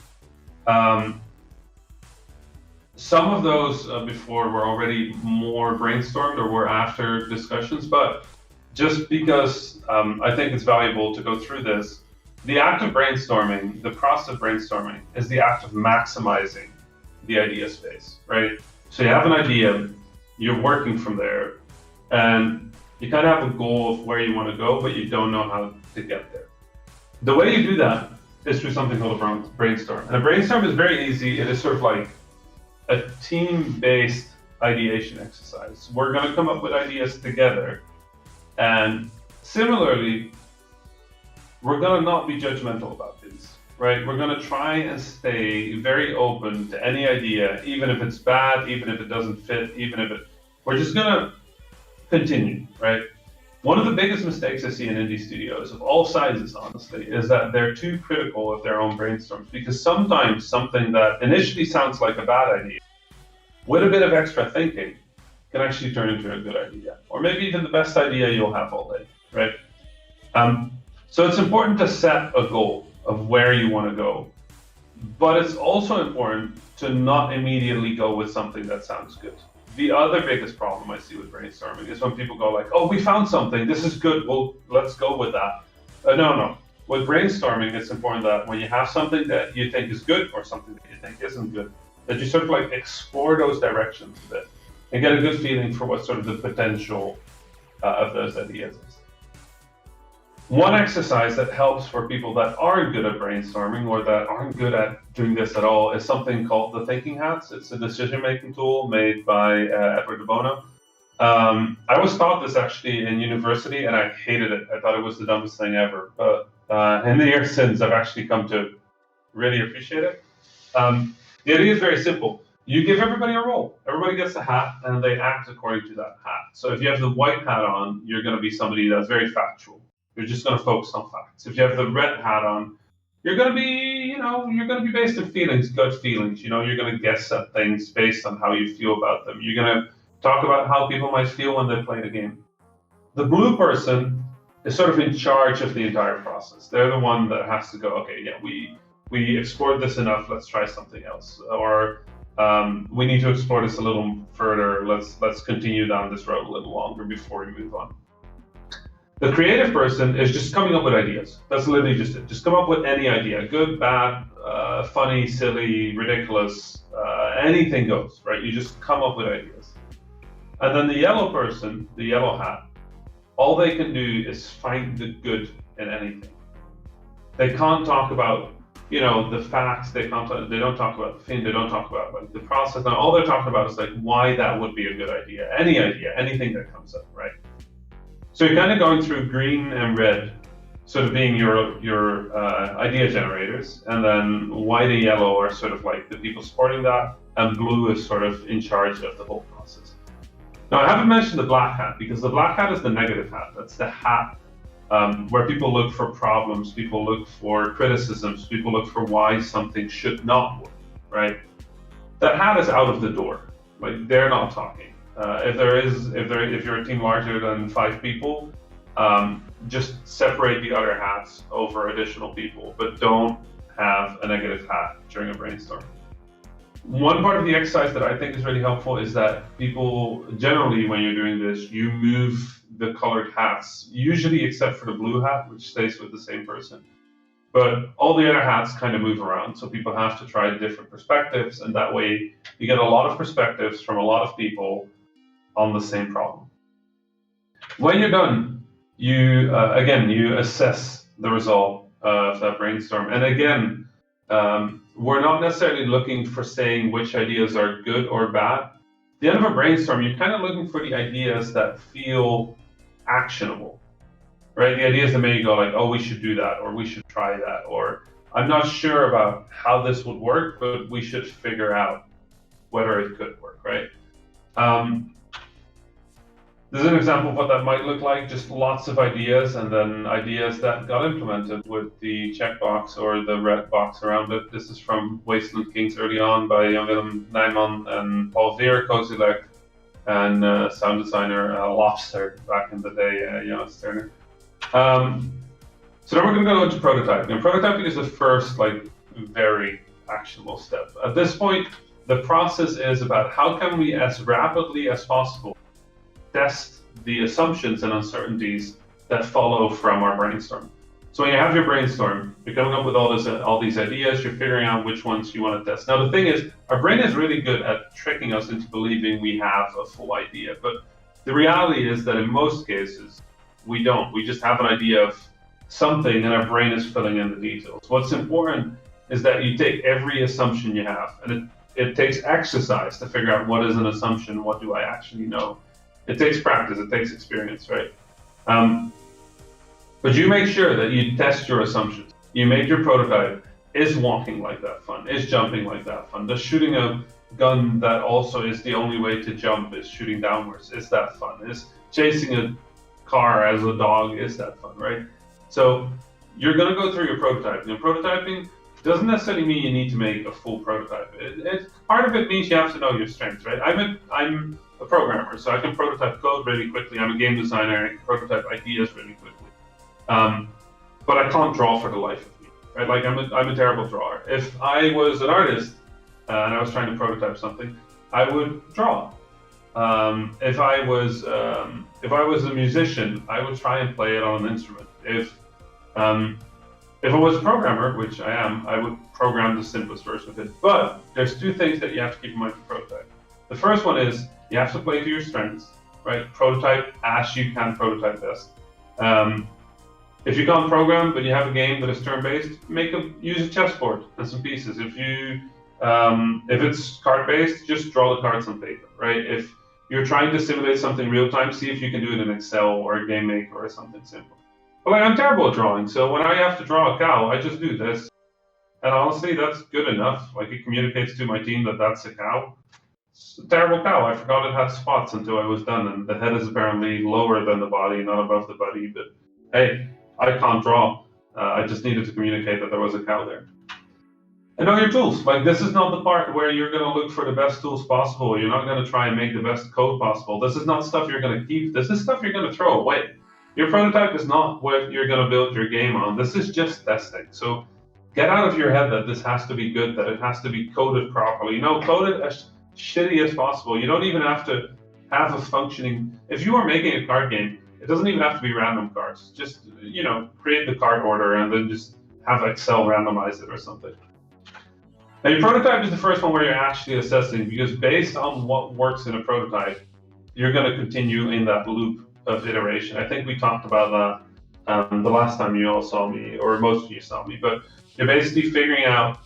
Some of those before were already more brainstormed or were after discussions, but just because I think it's valuable to go through this, the act of brainstorming, the process of brainstorming, is the act of maximizing the idea space, right? So you have an idea, you're working from there, and you kind of have a goal of where you want to go, but you don't know how to get there. The way you do that is through something called a brainstorm. And a brainstorm is very easy. It is sort of like a team-based ideation exercise. We're going to come up with ideas together, and similarly, we're going to not be judgmental about these, right? We're going to try and stay very open to any idea, even if it's bad, even if it doesn't fit, we're just going to continue, right? One of the biggest mistakes I see in indie studios of all sizes, honestly, is that they're too critical of their own brainstorms, because sometimes something that initially sounds like a bad idea, with a bit of extra thinking, can actually turn into a good idea, or maybe even the best idea you'll have all day, right? So it's important to set a goal of where you want to go, but it's also important to not immediately go with something that sounds good. The other biggest problem I see with brainstorming is when people go like, oh, we found something, this is good, well, let's go with that. No. With brainstorming, it's important that when you have something that you think is good or something that you think isn't good, that you sort of like explore those directions a bit and get a good feeling for what sort of the potential of those ideas is. One exercise that helps for people that aren't good at brainstorming or that aren't good at doing this at all is something called the thinking hats. It's a decision-making tool made by Edward de Bono. I was taught this actually in university and I hated it. I thought it was the dumbest thing ever. But in the years since, I've actually come to really appreciate it. The idea is very simple. You give everybody a role. Everybody gets a hat and they act according to that hat. So if you have the white hat on, you're going to be somebody that's very factual. You're just going to focus on facts. If you have the red hat on, you're going to be, you're going to be based on feelings, gut feelings. You're going to guess at things based on how you feel about them. You're going to talk about how people might feel when they play the game. The blue person is sort of in charge of the entire process. They're the one that has to go, okay, yeah, we explored this enough, let's try something else. Or we need to explore this a little further, let's continue down this road a little longer before we move on. The creative person is just coming up with ideas. That's literally just it. Just come up with any idea, good, bad, funny, silly, ridiculous, anything goes, right? You just come up with ideas. And then the yellow person, the yellow hat, all they can do is find the good in anything. They can't talk about, the facts. They don't talk about the thing. They don't talk about like the process. And all they're talking about is like why that would be a good idea, anything that comes up, right? So you're kind of going through green and red, sort of being your idea generators, and then white and yellow are sort of like the people supporting that, and blue is sort of in charge of the whole process. Now, I haven't mentioned the black hat, because the black hat is the negative hat. That's the hat where people look for problems, people look for criticisms, people look for why something should not work, right? That hat is out of the door. Like, they're not talking. If you're a team larger than 5 people, just separate the other hats over additional people, but don't have a negative hat during a brainstorm. One part of the exercise that I think is really helpful is that people, generally when you're doing this, you move the colored hats, usually except for the blue hat, which stays with the same person. But all the other hats kind of move around, so people have to try different perspectives, and that way you get a lot of perspectives from a lot of people on the same problem. When you're done, you assess the result of that brainstorm. And again, we're not necessarily looking for saying which ideas are good or bad. At the end of a brainstorm, you're kind of looking for the ideas that feel actionable, right? The ideas that make you go like, oh, we should do that, or we should try that, or I'm not sure about how this would work, but we should figure out whether it could work, right? There's an example of what that might look like, just lots of ideas, and then ideas that got implemented with the checkbox or the red box around it. This is from Wasteland Kings early on by Jan-Willem Nijman and Paul Vieira, Kozilek, and sound designer Lobster back in the day, Jonas Turner. So then we're going to go into prototyping. And prototyping is the first, very actionable step. At this point, the process is about how can we, as rapidly as possible, test the assumptions and uncertainties that follow from our brainstorm. So when you have your brainstorm, you're coming up with all these ideas, you're figuring out which ones you want to test. Now the thing is, our brain is really good at tricking us into believing we have a full idea, but the reality is that in most cases, we don't. We just have an idea of something and our brain is filling in the details. What's important is that you take every assumption you have, and it takes exercise to figure out what is an assumption, what do I actually know. It takes practice, it takes experience, right? But you make sure that you test your assumptions. You make your prototype. Is walking like that fun? Is jumping like that fun? Does shooting a gun that also is the only way to jump is shooting downwards? Is that fun? Is chasing a car as a dog is that fun, right? So you're going to go through your prototyping. And prototyping doesn't necessarily mean you need to make a full prototype. Part of it means you have to know your strengths, right? I'm a programmer, so I can prototype code really quickly. I'm a game designer, I can prototype ideas really quickly. But I can't draw for the life of me, right? Like I'm a terrible drawer. If I was an artist and I was trying to prototype something, I would draw. If I was a musician, I would try and play it on an instrument. If I was a programmer, which I am, I would program the simplest version of it. But there's two things that you have to keep in mind for prototype. The first one is you have to play to your strengths, right? Prototype as you can prototype best. If you can't program, but you have a game that is turn-based, use a chessboard and some pieces. If it's card-based, just draw the cards on paper, right? If you're trying to simulate something real-time, see if you can do it in Excel or a game maker or something simple. But like, I'm terrible at drawing, so when I have to draw a cow, I just do this. And honestly, that's good enough. Like, it communicates to my team that that's a cow. It's a terrible cow. I forgot it had spots until I was done, and the head is apparently lower than the body, not above the body. But hey, I can't draw. I just needed to communicate that there was a cow there. And know your tools. Like, this is not the part where you're going to look for the best tools possible. You're not going to try and make the best code possible. This is not stuff you're going to keep. This is stuff you're going to throw away. Your prototype is not what you're going to build your game on. This is just testing. So get out of your head that this has to be good, that it has to be coded properly. Code it as shitty as possible. You don't even have to have a functioning... If you are making a card game, it doesn't even have to be random cards. Just, create the card order and then just have Excel randomize it or something. Now, your prototype is the first one where you're actually assessing, because based on what works in a prototype, you're going to continue in that loop of iteration. I think we talked about that the last time you all saw me, or most of you saw me, but you're basically figuring out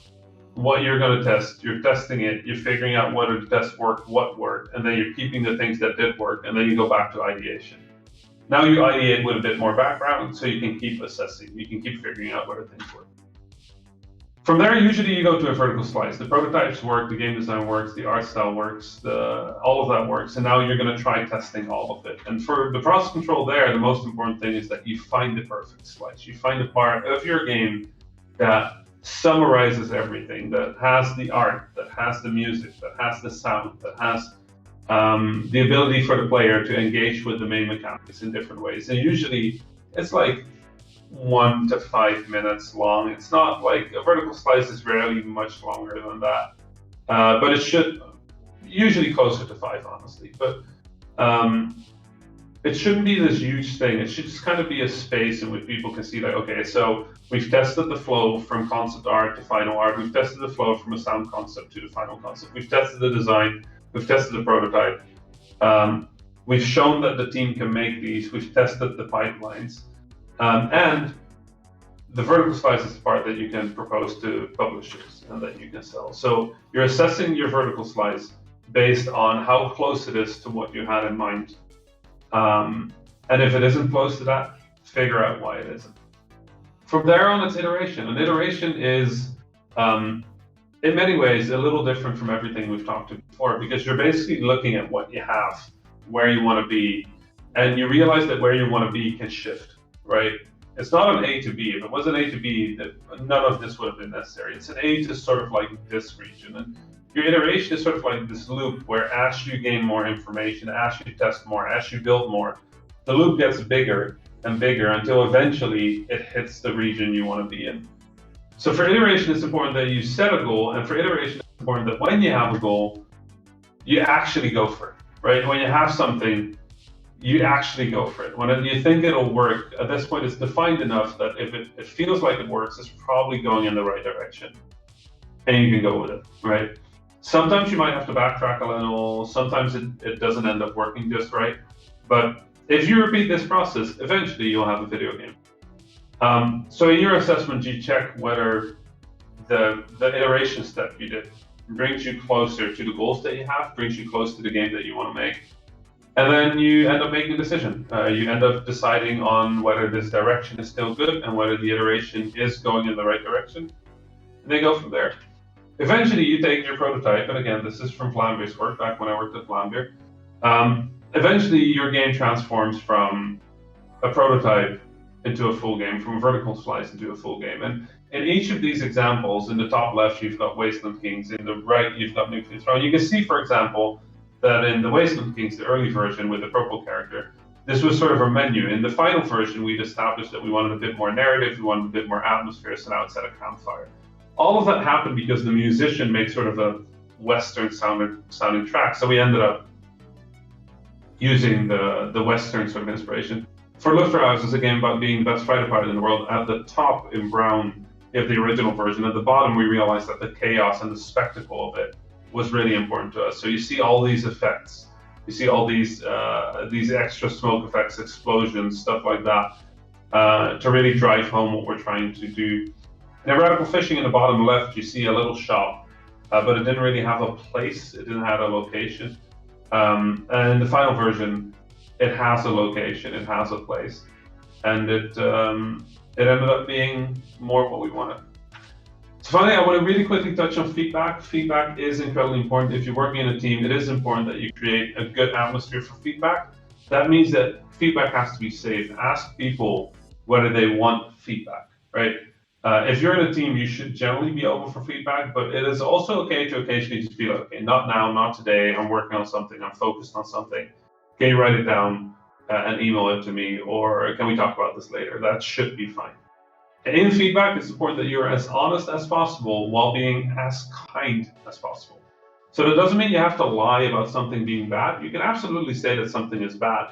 what you're going to test. You're testing it, you're figuring out whether the tests work, what worked, and then you're keeping the things that did work, and then you go back to ideation. Now you ideate with a bit more background, so you can keep assessing, you can keep figuring out whether things work. From there, usually you go to a vertical slice. The prototypes work, the game design works, the art style works, all of that works, and now you're going to try testing all of it. And for the process control there, the most important thing is that you find the perfect slice. You find a part of your game that summarizes everything, that has the art, that has the music, that has the sound, that has the ability for the player to engage with the main mechanics in different ways. And usually, it's like 1 to 5 minutes long. It's not like a vertical slice is rarely much longer than that, but it should usually closer to 5, honestly. But it shouldn't be this huge thing. It should just kind of be a space in which people can see, like, okay, so we've tested the flow from concept art to final art. We've tested the flow from a sound concept to the final concept. We've tested the design. We've tested the prototype. We've shown that the team can make these. We've tested the pipelines. And the vertical slice is the part that you can propose to publishers and that you can sell. So you're assessing your vertical slice based on how close it is to what you had in mind. And if it isn't close to that, figure out why it isn't. From there on, it's iteration. And iteration is, in many ways, a little different from everything we've talked to before, because you're basically looking at what you have, where you want to be, and you realize that where you want to be can shift. Right? It's not an A to B. If it was an A to B, none of this would have been necessary. It's an A to sort of like this region. And your iteration is sort of like this loop where as you gain more information, as you test more, as you build more, the loop gets bigger and bigger until eventually it hits the region you want to be in. So for iteration, it's important that you set a goal. And for iteration, it's important that when you have a goal, you actually go for it. Right? When you have something, you actually go for it. When you think it'll work, at this point it's defined enough that if it feels like it works, it's probably going in the right direction. And you can go with it, right? Sometimes you might have to backtrack a little, sometimes it doesn't end up working just right. But if you repeat this process, eventually you'll have a video game. So in your assessment, you check whether the iteration step you did brings you closer to the goals that you have, brings you close to the game that you want to make. And then you end up making a decision. You end up deciding on whether this direction is still good and whether the iteration is going in the right direction. And they go from there. Eventually, you take your prototype, and again, this is from Vlambeer's work, back when I worked at Vlambeer. Eventually, your game transforms from a prototype into a full game, from a vertical slice into a full game. And in each of these examples, in the top left, you've got Wasteland Kings. In the right, you've got Nuclear Throne. You can see, for example, that in the Wasteland Kings, the early version with the purple character, this was sort of a menu. In the final version, we'd established that we wanted a bit more narrative, we wanted a bit more atmosphere, so now it's at a campfire. All of that happened because the musician made sort of a Western sounding track, so we ended up using the Western sort of inspiration. For Luftreise is a game about being the best fighter pilot in the world. At the top in brown, you have the original version. At the bottom, we realized that the chaos and the spectacle of it was really important to us. So you see all these effects. You see all these extra smoke effects, explosions, stuff like that, to really drive home what we're trying to do. In Radical Fishing in the bottom left, you see a little shop, but it didn't really have a place. It didn't have a location. And in the final version, it has a location, it has a place, and it ended up being more what we wanted. So finally, I want to really quickly touch on feedback. Feedback is incredibly important. If you're working in a team, it is important that you create a good atmosphere for feedback. That means that feedback has to be safe. Ask people whether they want feedback, right? If you're in a team, you should generally be open for feedback, but it is also okay to occasionally just be like, okay, not now, not today, I'm working on something, I'm focused on something. Can you write it down and email it to me, or can we talk about this later? That should be fine. In feedback, it's important that you're as honest as possible while being as kind as possible. So that doesn't mean you have to lie about something being bad. You can absolutely say that something is bad.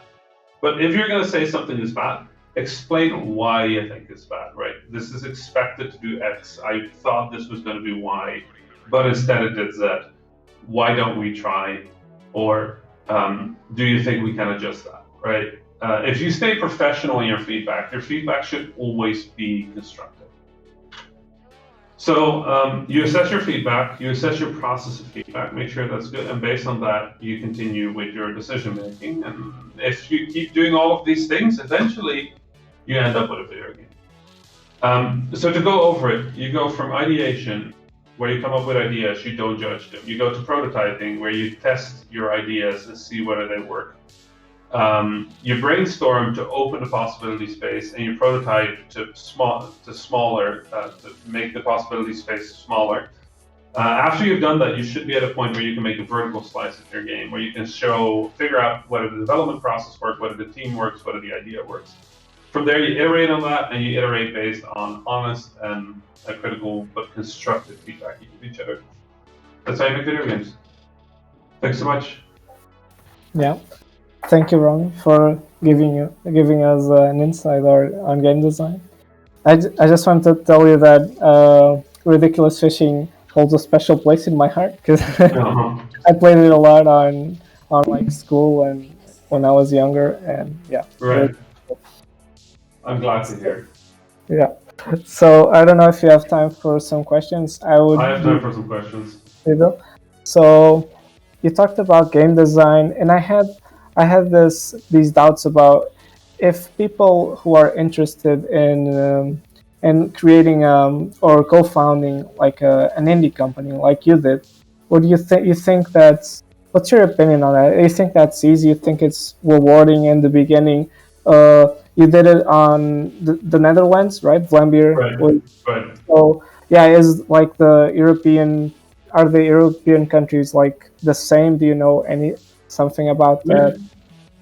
But if you're going to say something is bad, explain why you think it's bad, right? This is expected to do X. I thought this was going to do Y, but instead it did Z. Why don't we try? Or do you think we can adjust that, right? If you stay professional in your feedback should always be constructive. So you assess your feedback, you assess your process of feedback, make sure that's good, and based on that, you continue with your decision making. And if you keep doing all of these things, eventually you end up with a video game. So to go over it, you go from ideation, where you come up with ideas, you don't judge them. You go to prototyping, where you test your ideas and see whether they work. You brainstorm to open the possibility space, and you prototype to make the possibility space smaller. After you've done that, you should be at a point where you can make a vertical slice of your game, where you can figure out whether the development process works, whether the team works, whether the idea works. From there, you iterate on that, and you iterate based on honest and critical but constructive feedback you give each other. That's how you make video games. Thanks so much. Yeah. Thank you, Rami, for giving us an insight on game design. I just want to tell you that Ridiculous Fishing holds a special place in my heart, because I played it a lot on like school and when I was younger, and yeah. Right. I'm glad to hear. Yeah. So I don't know if you have time for some questions. I have time for some questions. So you talked about game design, and I had these doubts about if people who are interested in creating or co-founding like an indie company like you did, what do you think? What's your opinion on that? Do you think that's easy? You think it's rewarding in the beginning? You did it on the Netherlands, right? Vlambeer. Right. So yeah, is like the European countries like the same? Do you know something about that?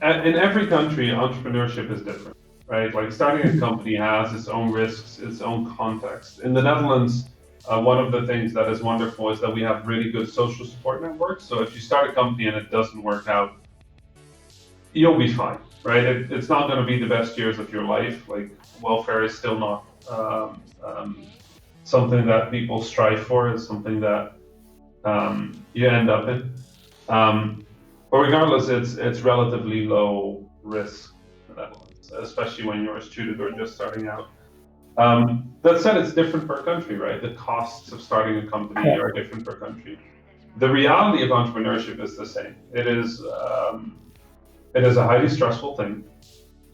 In every country, entrepreneurship is different, right? Like starting a company has its own risks, its own context. In the Netherlands, one of the things that is wonderful is that we have really good social support networks. So if you start a company and it doesn't work out, you'll be fine, right? It's not going to be the best years of your life. Like welfare is still not something that people strive for. It's something that you end up in. But regardless, it's relatively low risk in the Netherlands, especially when you're a student or just starting out. That said, it's different per country, right? The costs of starting a company are different per country. The reality of entrepreneurship is the same. It is a highly stressful thing.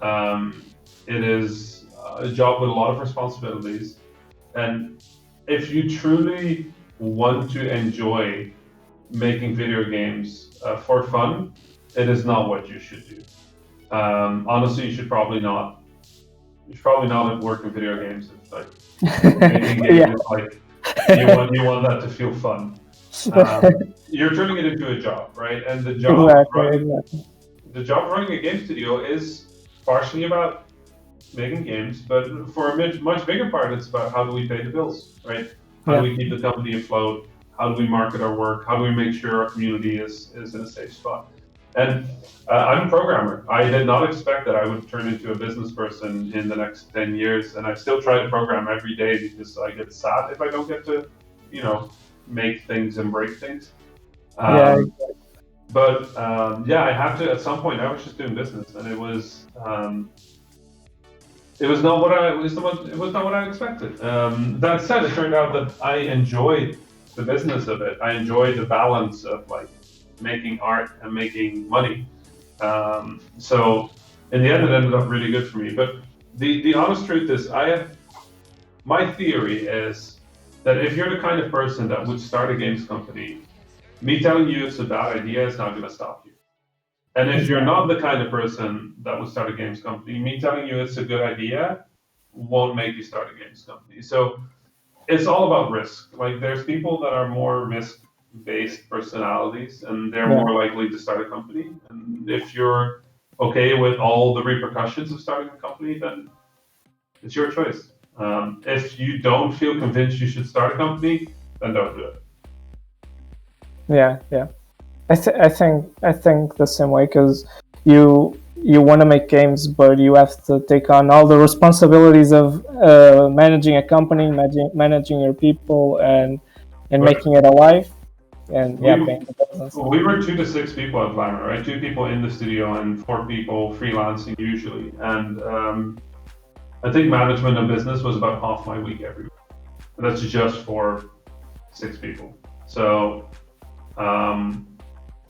It is a job with a lot of responsibilities. And if you truly want to enjoy making video games for fun, it is not what you should do. Honestly, you should probably not you should probably not work in video games. It's like making games Yeah. is like you want that to feel fun. You're turning it into a job, right? And the job Exactly. the job of running a game studio is partially about making games, but for a much bigger part, it's about how do we pay the bills, right? How do we keep the company afloat? How do we market our work? How do we make sure our community is in a safe spot? And I'm a programmer. I did not expect that I would turn into a business person in the next 10 years, and I still try to program every day because I get sad if I don't get to, make things and break things. But I had to. At some point, I was just doing business, and it was not what I expected. That said, it turned out that I enjoyed the business of it. I enjoyed the balance of like making art and making money. So in the end, it ended up really good for me. But the honest truth is, my theory is that if you're the kind of person that would start a games company, me telling you it's a bad idea is not going to stop you. And if you're not the kind of person that would start a games company, me telling you it's a good idea won't make you start a games company. So it's all about risk. Like there's people that are more risk-based personalities, and they're more likely to start a company. And if you're okay with all the repercussions of starting a company, then it's your choice. If you don't feel convinced you should start a company, then don't do it. Yeah. I think the same way, because you want to make games, but you have to take on all the responsibilities of managing a company, managing your people, and making it alive. And paying the bills. We were 2 to 6 people at Vlambeer, right? 2 people in the studio and 4 people freelancing usually. And I think management and business was about half my week every week. And that's just for 6 people. So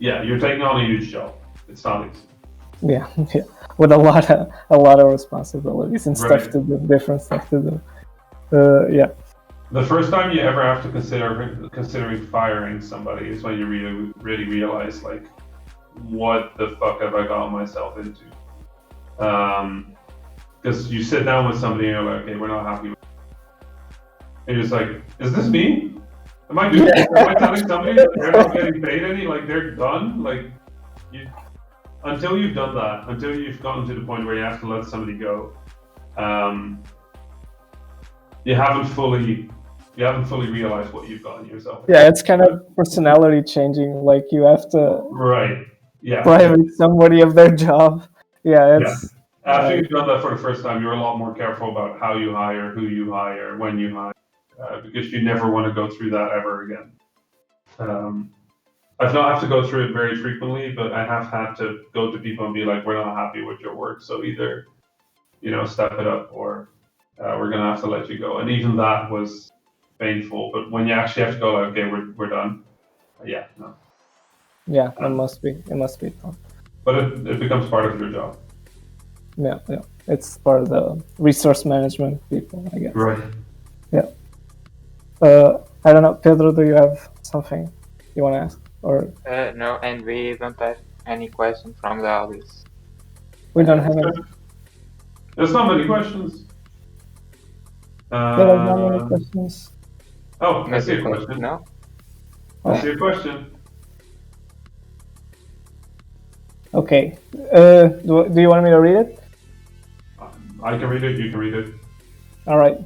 you're taking on a huge job. It's not easy. Yeah, with a lot of responsibilities and stuff to do, different stuff to do. The first time you ever have to considering firing somebody is when you really realize like, what the fuck have I gotten myself into? Because you sit down with somebody and you're like, okay, we're not happy with it. And you're just like, is this me? Am I doing this? Am I telling somebody that they're not getting paid any? Like they're done? Like until you've done that, until you've gotten to the point where you have to let somebody go, you haven't fully realized what you've gotten yourself. Yeah, it's kind of personality changing. Like you have to private somebody of their job. After you've done that for the first time, you're a lot more careful about how you hire, who you hire, when you hire, because you never want to go through that ever again. I've not have to go through it very frequently, but I have had to go to people and be like, we're not happy with your work, so either, step it up or we're going to have to let you go. And even that was painful, but when you actually have to go like, okay, we're done. No. Yeah, it must be fun. But it becomes part of your job. Yeah. It's part of the resource management people, I guess. Right. Yeah. I don't know, Pedro, do you have something you want to ask? Or no, and we don't have any questions from the audience. We don't have any. There's not many questions. There are not many questions. Oh, I see a question. No? I see a question. Okay. Do you want me to read it? I can read it, you can read it. All right.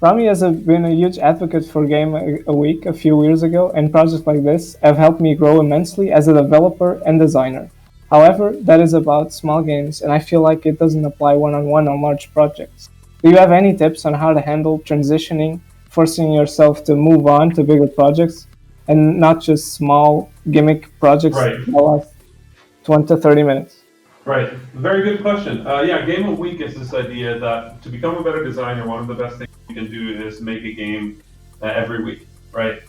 Rami has been a huge advocate for Game a Week a few years ago, and projects like this have helped me grow immensely as a developer and designer. However, that is about small games, and I feel like it doesn't apply one-on-one on large projects. Do you have any tips on how to handle transitioning, forcing yourself to move on to bigger projects, and not just small gimmick projects that last 20 to 30 minutes? Right. Very good question. Game of Week is this idea that to become a better designer, one of the best things you can do is make a game every week, right?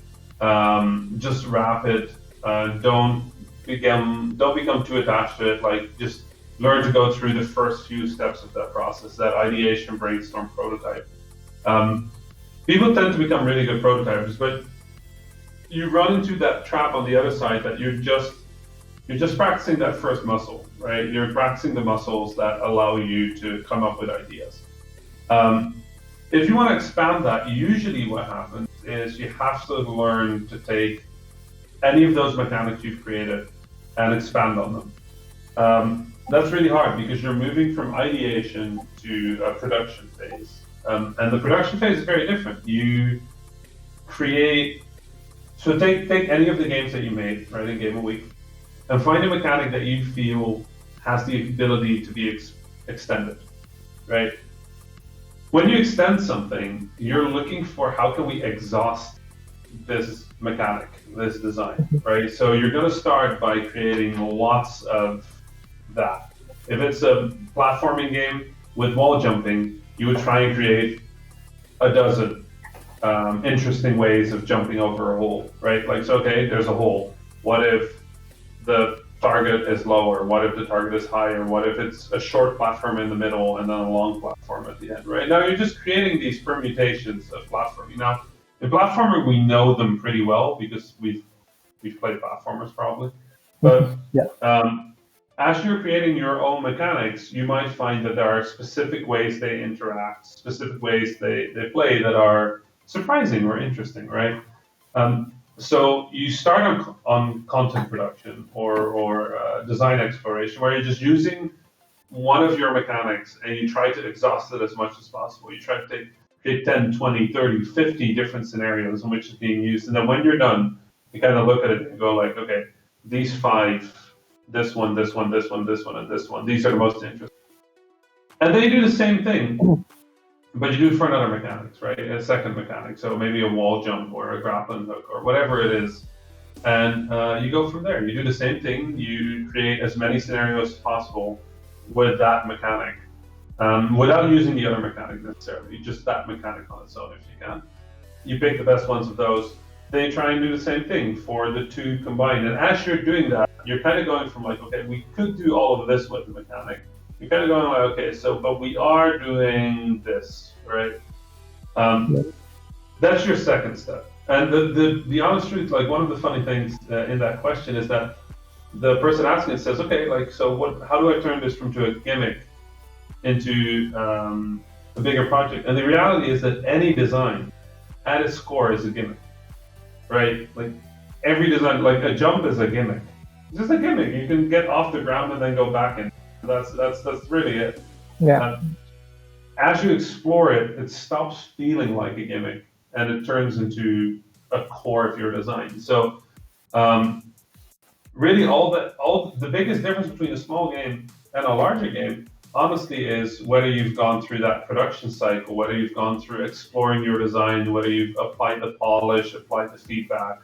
Just wrap it. Don't become too attached to it. Like, just learn to go through the first few steps of that process, that ideation, brainstorm, prototype. People tend to become really good prototypers, but you run into that trap on the other side that you're just, you're just practicing that first muscle, right? You're practicing the muscles that allow you to come up with ideas. If you want to expand that, usually what happens is you have to learn to take any of those mechanics you've created and expand on them. That's really hard because you're moving from ideation to a production phase. And the production phase is very different. You create, so take any of the games that you made, right, in Game a Week, and find a mechanic that you feel has the ability to be extended, right? When you extend something, you're looking for how can we exhaust this mechanic, this design, right? So you're going to start by creating lots of that. If it's a platforming game with wall jumping, you would try and create a dozen interesting ways of jumping over a hole, right? Like, so, okay, there's a hole. What if the target is lower? What if the target is higher? What if it's a short platform in the middle and then a long platform at the end, right? Now you're just creating these permutations of platforming. Now, in platformer, we know them pretty well because we've played platformers probably. But as you're creating your own mechanics, you might find that there are specific ways they interact, specific ways they play that are surprising or interesting, right? So you start on content production or design exploration, where you're just using one of your mechanics and you try to exhaust it as much as possible. You try to create 10, 20, 30, 50 different scenarios in which it's being used. And then when you're done, you kind of look at it and go like, okay, these 5, this one, this one, this one, this one, and this one, these are the most interesting. And then you do the same thing, but you do it for another mechanics, right? A second mechanic. So maybe a wall jump or a grappling hook or whatever it is. And you go from there. You do the same thing. You create as many scenarios as possible with that mechanic, without using the other mechanic necessarily, just that mechanic on its own if you can. You pick the best ones of those. Then you try and do the same thing for the two combined. And as you're doing that, you're kind of going from like, okay, we could do all of this with the mechanic. You're kind of going like, okay, so, but we are doing this, right? That's your second step. And the honest truth, like one of the funny things in that question is that the person asking it says, okay, like, so what? How do I turn this from a gimmick into a bigger project? And the reality is that any design at its core is a gimmick, right? Like every design, like a jump is a gimmick. It's just a gimmick. You can get off the ground and then go back in. That's really it. Yeah. As you explore it, it stops feeling like a gimmick and it turns into a core of your design. So really the biggest difference between a small game and a larger game, honestly, is whether you've gone through that production cycle, whether you've gone through exploring your design, whether you've applied the polish, applied the feedback,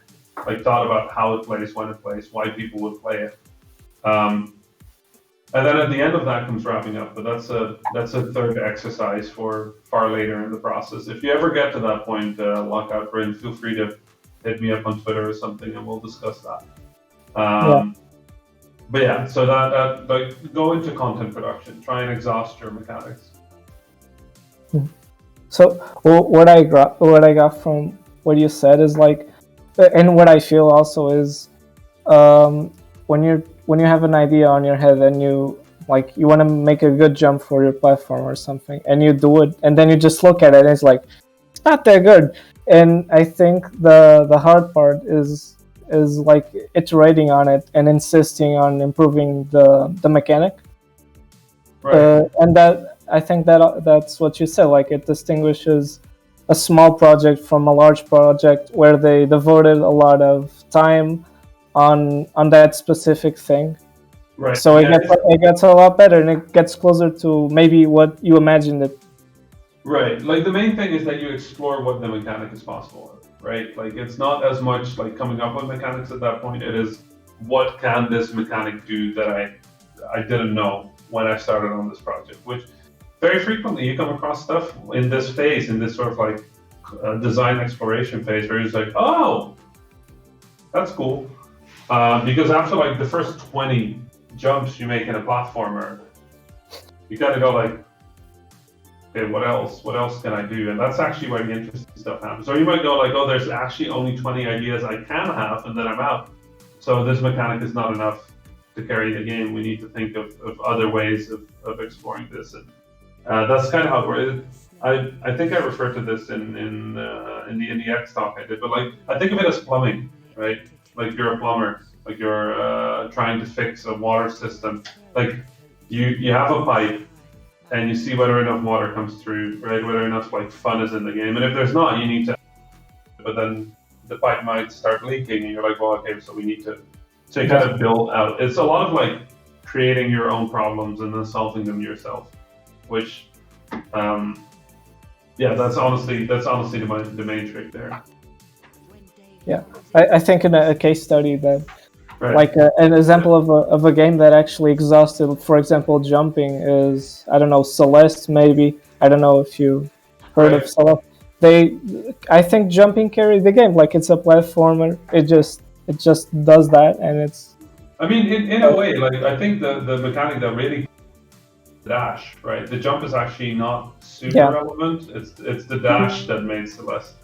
like thought about how it plays, when it plays, why people would play it. And then at the end of that comes wrapping up, but that's a third exercise for far later in the process. If you ever get to that point, Lockout Brain, feel free to hit me up on Twitter or something, and we'll discuss that. But yeah, so that like go into content production, try and exhaust your mechanics. So what I got from what you said is like, and what I feel also is, when you have an idea on your head and you want to make a good jump for your platform or something, and you do it, and then you just look at it and it's like, it's not that good. And I think the hard part is like iterating on it and insisting on improving the mechanic. Right. And that, I think that's what you said, like it distinguishes a small project from a large project where they devoted a lot of time on that specific thing. Right. So it gets a lot better and it gets closer to maybe what you imagined it. Right. Like the main thing is that you explore what the mechanic is possible with, right? Like it's not as much like coming up with mechanics at that point. It is what can this mechanic do that I didn't know when I started on this project, which very frequently you come across stuff in this phase, in this sort of like design exploration phase where it's like, oh, that's cool. Because after like the first 20 jumps you make in a platformer, you gotta go like, okay, what else? What else can I do? And that's actually where the interesting stuff happens. Or you might go like, oh, there's actually only 20 ideas I can have, and then I'm out. So this mechanic is not enough to carry the game. We need to think of other ways of exploring this, and that's kind of how it works. I think I referred to this in the IndieX talk I did, but like I think of it as plumbing, right? Like you're a plumber, like you're trying to fix a water system. Like you have a pipe, and you see whether enough water comes through, right? Whether enough like fun is in the game, and if there's not, you need to. But then the pipe might start leaking, and you're like, well, okay, so we need to. So you kind of build out. It's a lot of like creating your own problems and then solving them yourself, which, that's honestly the main trick there. Yeah, I think in a case study that, Right. like an example of a game that actually exhausted, for example, jumping is, I don't know, Celeste maybe. I don't know if you heard of Celeste. I think jumping carried the game. Like it's a platformer. It just does that, and it's. I mean, in a way, like I think the mechanic that really dash, right? The jump is actually not super relevant. It's the dash that made Celeste.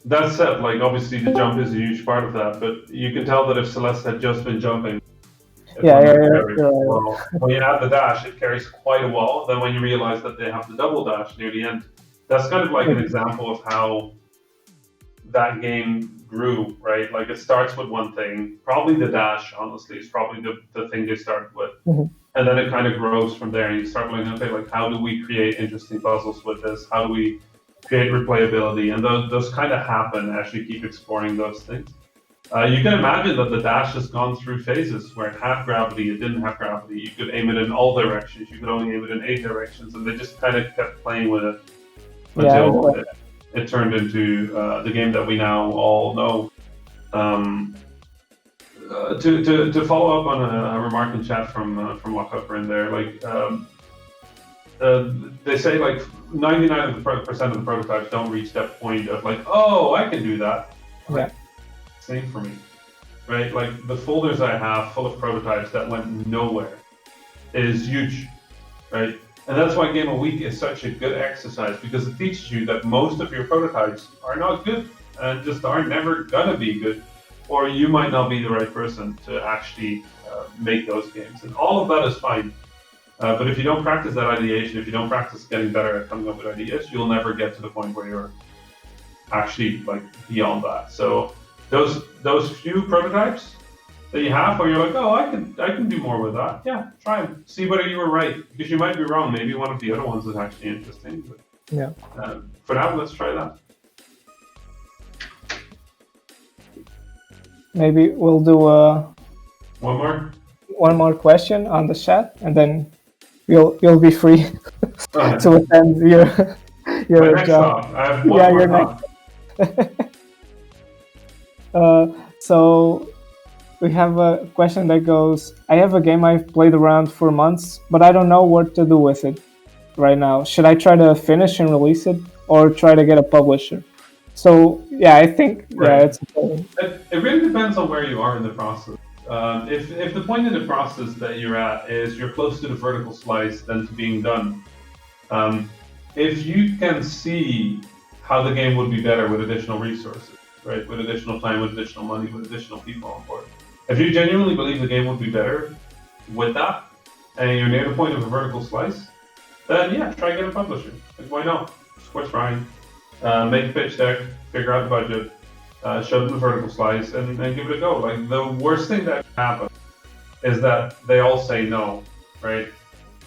That said, like obviously the jump is a huge part of that, but you can tell that if Celeste had just been jumping, well, when you add the dash, it carries quite a while. Then when you realize that they have the double dash near the end, that's kind of like an example of how that game grew, right? Like it starts with one thing, probably the dash, honestly, is probably the thing they started with. And then it kind of grows from there, and you start looking, okay, like how do we create interesting puzzles with this? How do we create replayability? And those kind of happen as you keep exploring those things. You can imagine that the dash has gone through phases where it had gravity, it didn't have gravity. You could aim it in all directions, you could only aim it in 8 directions, and they just kind of kept playing with it until it turned into the game that we now all know. To follow up on a remark in chat from Lockhopper in there, like they say like 99% of the prototypes don't reach that point of like, oh, I can do that. Right. Same for me, right? Like the folders I have full of prototypes that went nowhere is huge, right? And that's why Game of Week is such a good exercise, because it teaches you that most of your prototypes are not good and just are never gonna be good, or you might not be the right person to actually make those games. And all of that is fine. But if you don't practice that ideation, if you don't practice getting better at coming up with ideas, you'll never get to the point where you're actually like beyond that. So those few prototypes that you have where you're like, oh, I can do more with that. Yeah, try them. See whether you were right, because you might be wrong. Maybe one of the other ones is actually interesting. But, for now, let's try that. Maybe we'll do one more question on the chat, and then you'll be free to attend your next job. Talk. I have one more talk. So we have a question that goes, I have a game I've played around for months, but I don't know what to do with it right now. Should I try to finish and release it, or try to get a publisher? So I think it's important. It really depends on where you are in the process. If the point in the process that you're at is you're close to the vertical slice than to being done, if you can see how the game would be better with additional resources, right, with additional time, with additional money, with additional people on board, if you genuinely believe the game would be better with that, and you're near the point of a vertical slice, then try get a publisher. Like, why not? It's worth trying. Make a pitch deck, figure out the budget, show them the vertical slice, and give it a go. Like the worst thing that can happen is that they all say no, right?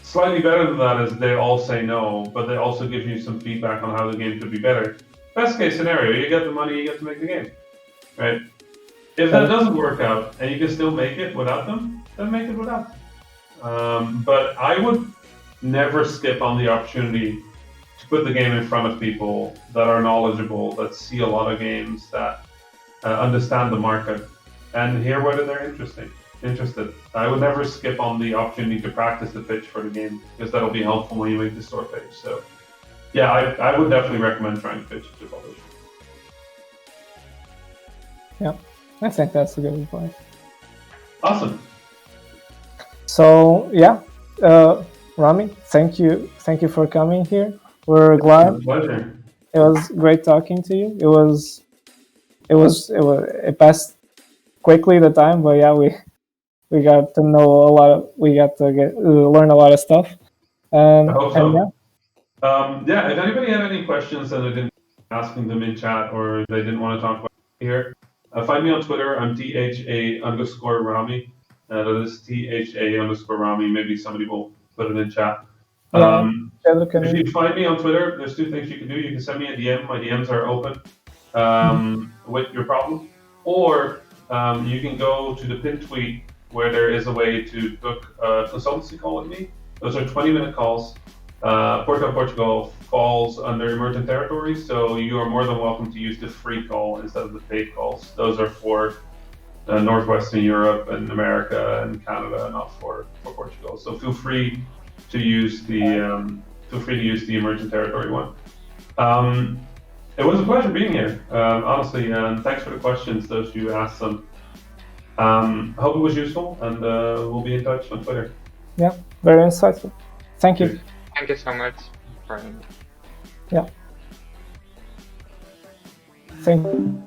Slightly better than that is they all say no, but they also give you some feedback on how the game could be better. Best case scenario, you get the money, you get to make the game, right? If that doesn't work out and you can still make it without them, then make it without them. But I would never skip on the opportunity to put the game in front of people that are knowledgeable, that see a lot of games, that understand the market, and hear whether they're interested. I would never skip on the opportunity to practice the pitch for the game, because that'll be helpful when you make the store page. So, I would definitely recommend trying to pitch to publishers. Yeah, I think that's a good advice. Awesome. So, Rami, thank you for coming here. We're glad. It's a pleasure. It was great talking to you. It passed quickly the time, but yeah, we got to know a lot. We got to learn a lot of stuff. I hope so. And yeah, if anybody had any questions and I didn't asking them in chat or they didn't want to talk about it here, find me on Twitter. I'm THA_Rami. That is THA_Rami. Maybe somebody will put it in chat. If you find me on Twitter, there's two things you can do. You can send me a DM. My DMs are open with your problem. Or you can go to the pinned tweet where there is a way to book a consultancy call with me. Those are 20-minute calls. Porto, Portugal falls under emergent territory, so you are more than welcome to use the free call instead of the paid calls. Those are for Northwestern Europe and America and Canada, not for Portugal. So feel free to use the emergent territory one. It was a pleasure being here, honestly, and thanks for the questions, those of you who asked them. I hope it was useful, and we'll be in touch on Twitter. Yeah, very insightful. Thank you. Thank you so much. Yeah. Thank you.